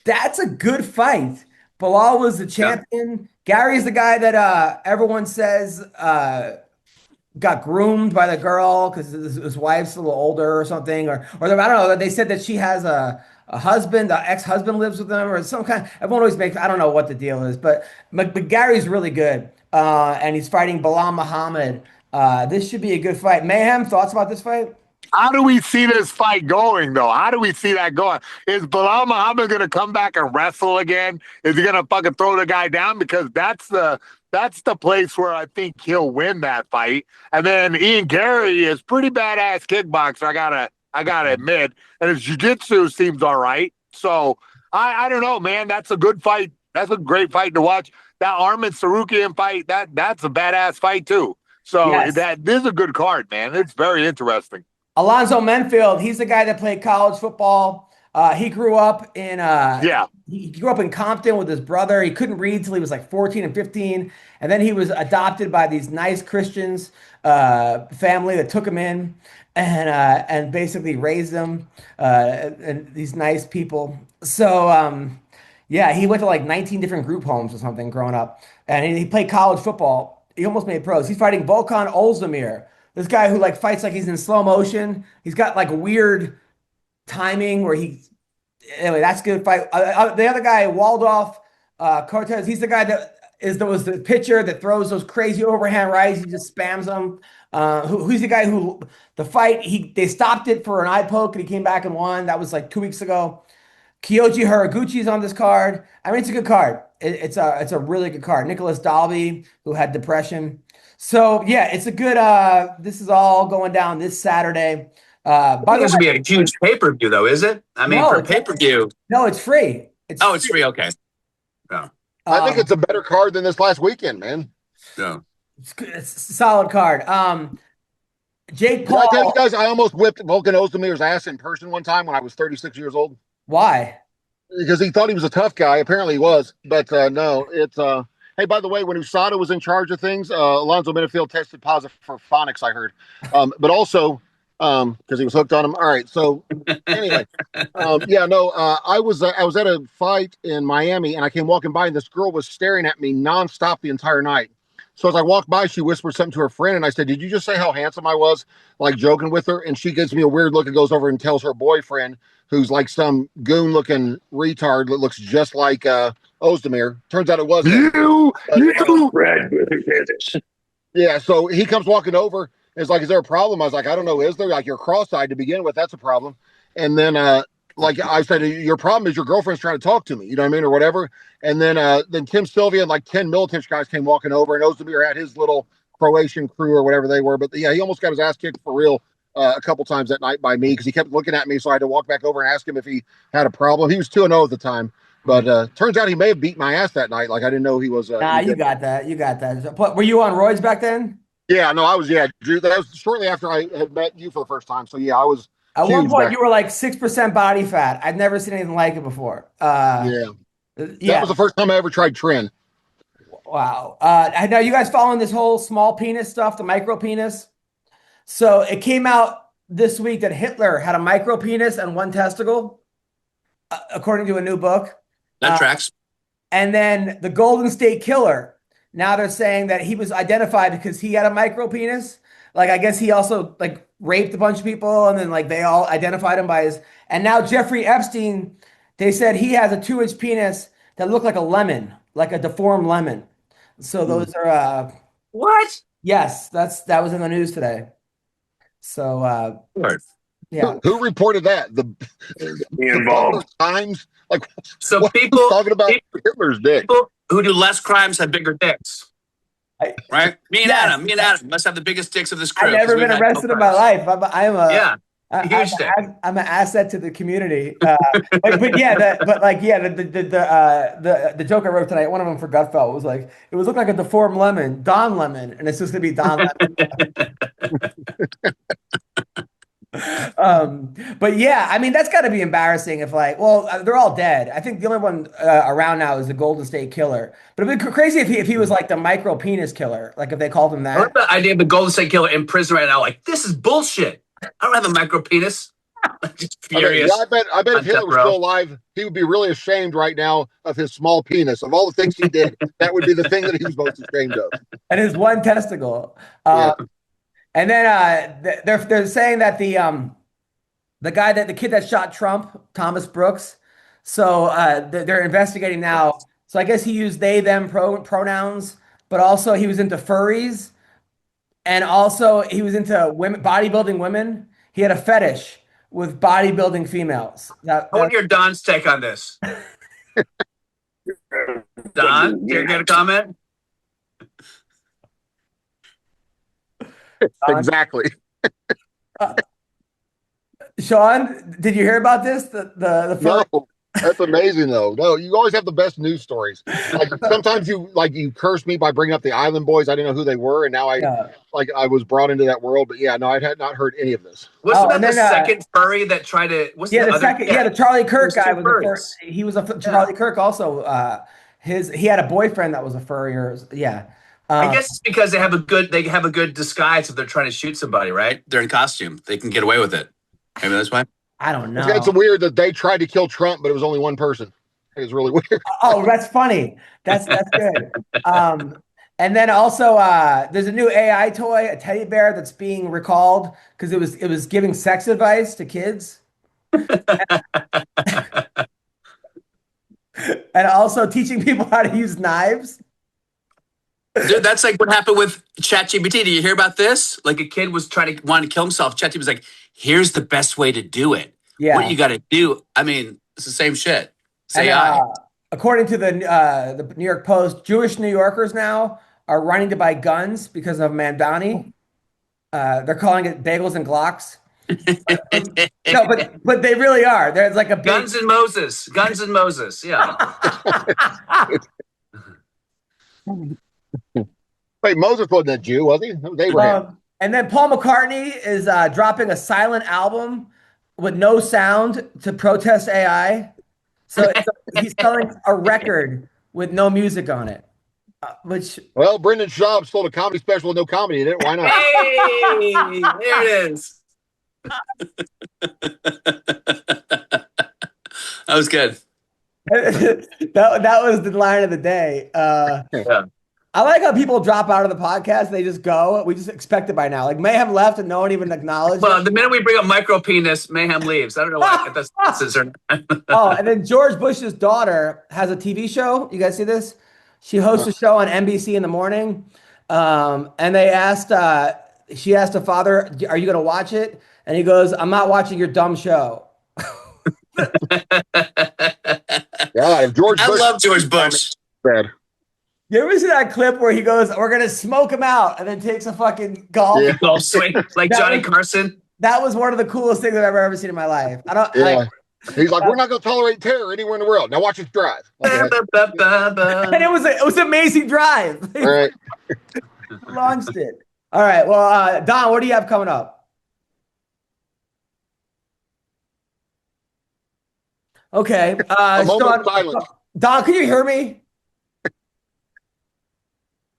That's a good fight. Bilal was the champion. Gary's the guy that everyone says got groomed by the girl because his wife's a little older or something, or I don't know. They said that she has a husband, the ex-husband lives with them, or some kind. Everyone always makes. I don't know what the deal is, but Gary's really good, and he's fighting Bilal Muhammad. This should be a good fight. Mayhem, thoughts about this fight? How do we see this fight going, though? How do we see that going? Is Bilal Muhammad going to come back and wrestle again? Is he going to fucking throw the guy down? Because that's the place where I think he'll win that fight. And then Ian Gary is pretty badass kickboxer. I gotta admit, and his jiu-jitsu seems all right. So I don't know, man. That's a good fight. That's a great fight to watch. That Arman Tsarukyan fight, that's a badass fight too. So Yes. this is a good card, man. It's very interesting. Alonzo Menfield, he's the guy that played college football. He grew up in he grew up in Compton with his brother. He couldn't read till he was like 14 and 15. And then he was adopted by these nice Christians family that took him in and basically raised him and these nice people. So he went to like 19 different group homes or something growing up. And he played college football. He almost made pros. He's fighting Volkan Ozdemir. This guy who like fights like he's in slow motion. He's got like weird timing where anyway, that's a good fight. The other guy, Waldorf Cortez, he's the guy that was the pitcher that throws those crazy overhand rights. He just spams them. Who's the guy who the fight, they stopped it for an eye poke and he came back and won. That was like 2 weeks ago. Kyoji Haraguchi's on this card. I mean, it's a good card. It's a really good card. Nicholas Dalby, who had depression. So yeah, it's a good. This is all going down this Saturday. This would be a huge pay-per-view, though, is it? I mean, for pay-per-view. No, it's free. It's free. Okay. Yeah. I think it's a better card than this last weekend, man. Yeah. It's a solid card. Jake Paul. Did I tell you guys I almost whipped Volkan Ozdemir's ass in person one time when I was 36 years old? Why? Because he thought he was a tough guy. Apparently he was. But no, it's hey, by the way, when USADA was in charge of things, Alonzo Menfield tested positive for phonics, I heard. But also because he was hooked on him. All right. So anyway, I was at a fight in Miami and I came walking by and this girl was staring at me nonstop the entire night. So as I walked by, she whispered something to her friend and I said, "Did you just say how handsome I was?" Like joking with her. And she gives me a weird look and goes over and tells her boyfriend, who's like some goon looking retard that looks just like Ozdemir. Turns out it was you. Yeah. So he comes walking over. It's like, "Is there a problem?" I was like, "I don't know. Is there?" Like, you're cross-eyed to begin with. That's a problem. And then, like I said, "Your problem is your girlfriend's trying to talk to me." You know what I mean? Or whatever. And then Tim Sylvia and like 10 militant guys came walking over and Ozdemir had his little Croatian crew or whatever they were. But yeah, he almost got his ass kicked for real a couple times that night by me because he kept looking at me. So I had to walk back over and ask him if he had a problem. He was 2-0 at the time. But turns out he may have beat my ass that night. Like, I didn't know he was. Nah, you got that. You got that. Were you on roids back then? Yeah, no, I was. Yeah, Drew, that was shortly after I had met you for the first time. So yeah, I was. At one point, you were like 6% body fat. I'd never seen anything like it before. That was the first time I ever tried Tren. Wow. I know you guys following this whole small penis stuff, the micro penis. So it came out this week that Hitler had a micro penis and one testicle, according to a new book. That tracks. And then the Golden State Killer. Now they're saying that he was identified because he had a micro penis. Like, I guess he also like raped a bunch of people, and then like they all identified him by his. And now Jeffrey Epstein, they said he has a 2-inch penis that looked like a lemon, like a deformed lemon. So those are What? yes, that was in the news today. So yeah. Who reported that? The involved. Times? Like, So what people talking about Hitler's dick? People who do less crimes have bigger dicks. Right? Me and Yes. Adam. Me and Adam must have the biggest dicks of this crew. I've never been arrested in my life. I'm an asset to the community. But yeah, the joke I wrote tonight, one of them for Gutfeld was like, it was look like a deformed lemon, Don Lemon, and it's just gonna be Don Lemon. But yeah, I mean that's got to be embarrassing if they're all dead. I think the only one around now is the Golden State Killer. But it'd be crazy if he was like the micro penis killer, like if they called him that. I love the idea of the Golden State Killer in prison right now. Like, this is bullshit. I don't have a micro penis. I'm just furious. I bet if Hitler was still alive, he would be really ashamed right now of his small penis. Of all the things he did, that would be the thing that he was most ashamed of. And his one testicle. And then they're saying that the kid that shot Trump, Thomas Brooks. So they're investigating now. So I guess he used they them pronouns, but also he was into furries. And also, he was into women, bodybuilding women. He had a fetish with bodybuilding females. I want to hear Don's take on this. Don, you got a comment? Exactly. Sean, did you hear about this? The No, that's amazing though. No, you always have the best news stories. Like sometimes you curse me by bringing up the Island Boys. I didn't know who they were, and now I was brought into that world. But yeah, no, I had not heard any of this. Wasn't that the second furry that tried to? The Charlie Kirk guy was the first. He was Charlie Kirk also. He had a boyfriend that was a furry. I guess it's because they have a good disguise if they're trying to shoot somebody, right? They're in costume. They can get away with it. Maybe that's why. I don't know. It's weird that they tried to kill Trump, but it was only one person. It was really weird. Oh, that's funny. That's good. And then also there's a new AI toy, a teddy bear that's being recalled because it was giving sex advice to kids. And also teaching people how to use knives. Dude, that's like what happened with ChatGPT. Did you hear about this? Like a kid was wanting to kill himself. ChatGPT was like, here's the best way to do it. Yeah. What you got to do? I mean, it's the same shit. It's AI. According to the New York Post, Jewish New Yorkers now are running to buy guns because of Mamdani. They're calling it bagels and Glocks. No, but they really are. There's like a big... Guns and Moses. Yeah. Wait, Moses wasn't a Jew, was he? They were. And then Paul McCartney is dropping a silent album with no sound to protest AI. So he's selling a record with no music on it. Well, Brendan Schaub sold a comedy special with no comedy in it. Why not? Hey, there it is. That was good. that was the line of the day. Yeah. I like how people drop out of the podcast. They just go. We just expect it by now. Like Mayhem left and no one even acknowledged Well, it. the minute we bring up micro penis, Mayhem leaves. I don't know why. That's Oh, and then George Bush's daughter has a TV show. You guys see this? She hosts a show on NBC in the morning. And they asked, she asked her father, are you going to watch it? And he goes, I'm not watching your dumb show. Yeah, George Bush. I love George Bush. Bad. You ever see that clip where he goes, we're going to smoke him out, and then takes a fucking golf swing like Johnny Carson? That was one of the coolest things I've ever seen in my life. He's like, we're not going to tolerate terror anywhere in the world. Now watch us drive. And it was an amazing drive. All right. Launched it. All right. Well, Don, what do you have coming up? Okay. Don, can you hear me?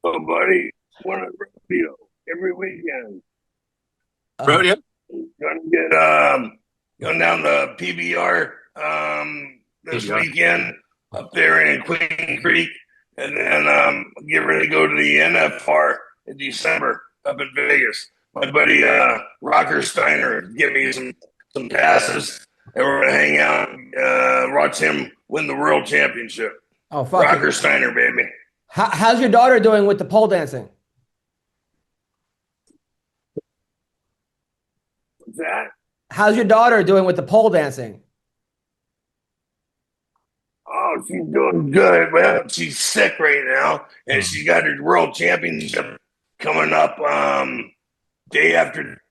Oh, buddy, one at rodeo every weekend. Rodeo? Gonna get going down the PBR this weekend up there in Queen Creek, and then get ready to go to the NFR in December up in Vegas. my buddy Rocker Steiner give me some passes, and we're gonna hang out and watch him win the world championship. Oh, fuck Rocker Steiner, baby. How's your daughter doing with the pole dancing? What's that? How's your daughter doing with the pole dancing? Oh, she's doing good. Well, she's sick right now, and she got her world championship coming up day after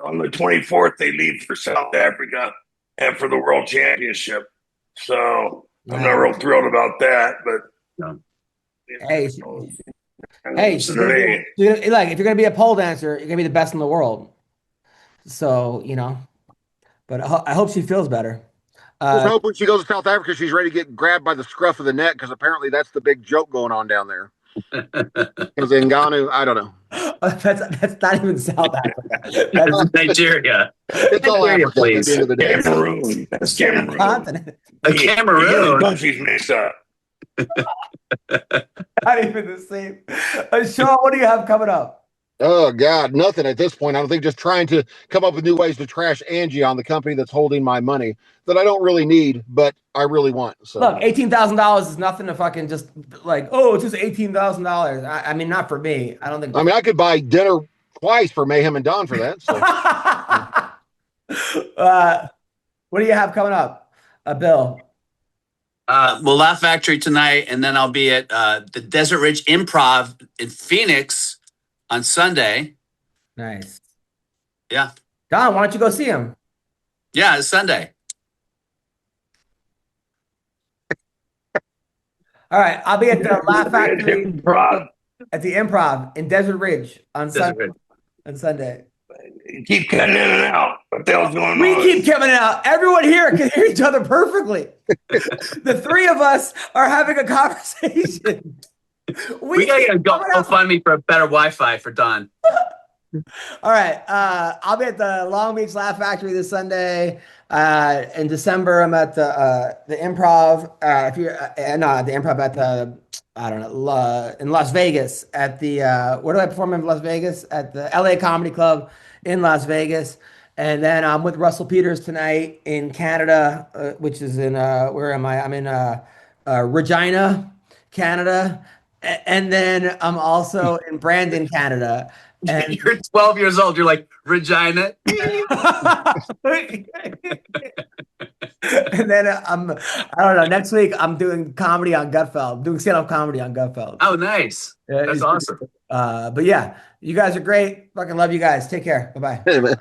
on the 24th. They leave for South Africa and for the world championship. So I'm not real thrilled about that, but hey, she's like, if you're gonna be a pole dancer, you're gonna be the best in the world. So but I hope she feels better. Just hope when she goes to South Africa, she's ready to get grabbed by the scruff of the neck, because apparently that's the big joke going on down there. Because in Ghana, I don't know. That's not even South Africa. That's Nigeria. It's all Nigeria, Africa please. at the end of the day. Cameroon. That's Cameroon. Continent. Cameroon. Countries mixed up. Not even the same. Sean, what do you have coming up? Oh God, nothing at this point. I don't think, just trying to come up with new ways to trash Angie on the company that's holding my money that I don't really need, but I really want. So look, $18,000 is nothing to fucking just like, oh, it's just $18,000. I mean, not for me. I don't think. I mean, I could buy dinner twice for Mayhem and Don for that. So. What do you have coming up, Bill? Well, Laugh Factory tonight, and then I'll be at the Desert Ridge Improv in Phoenix on Sunday. Nice. Yeah. Don, why don't you go see him? Yeah, it's Sunday. All right, I'll be at the Laugh Factory at the Improv in Desert Ridge on Sunday. You keep cutting in and out. What the hell's going on? We keep coming out. Everyone here can hear each other perfectly. The three of us are having a conversation. We gotta go find me for a better Wi-Fi for Don. All right. I'll be at the Long Beach Laugh Factory this Sunday. In December, I'm at the Improv. If you're the Improv at the in Las Vegas at the where do I perform in Las Vegas? At the LA Comedy Club in Las Vegas. And then I'm with Russell Peters tonight in Canada, which is in where am I? I'm in Regina, Canada. And then I'm also in Brandon, Canada. And you're 12 years old. You're like, Regina. And then I don't know, next week I'm doing comedy on Gutfeld, doing stand-up comedy on Gutfeld. Oh, nice. That's awesome. But yeah, you guys are great. Fucking love you guys. Take care. Bye-bye. Hey, man.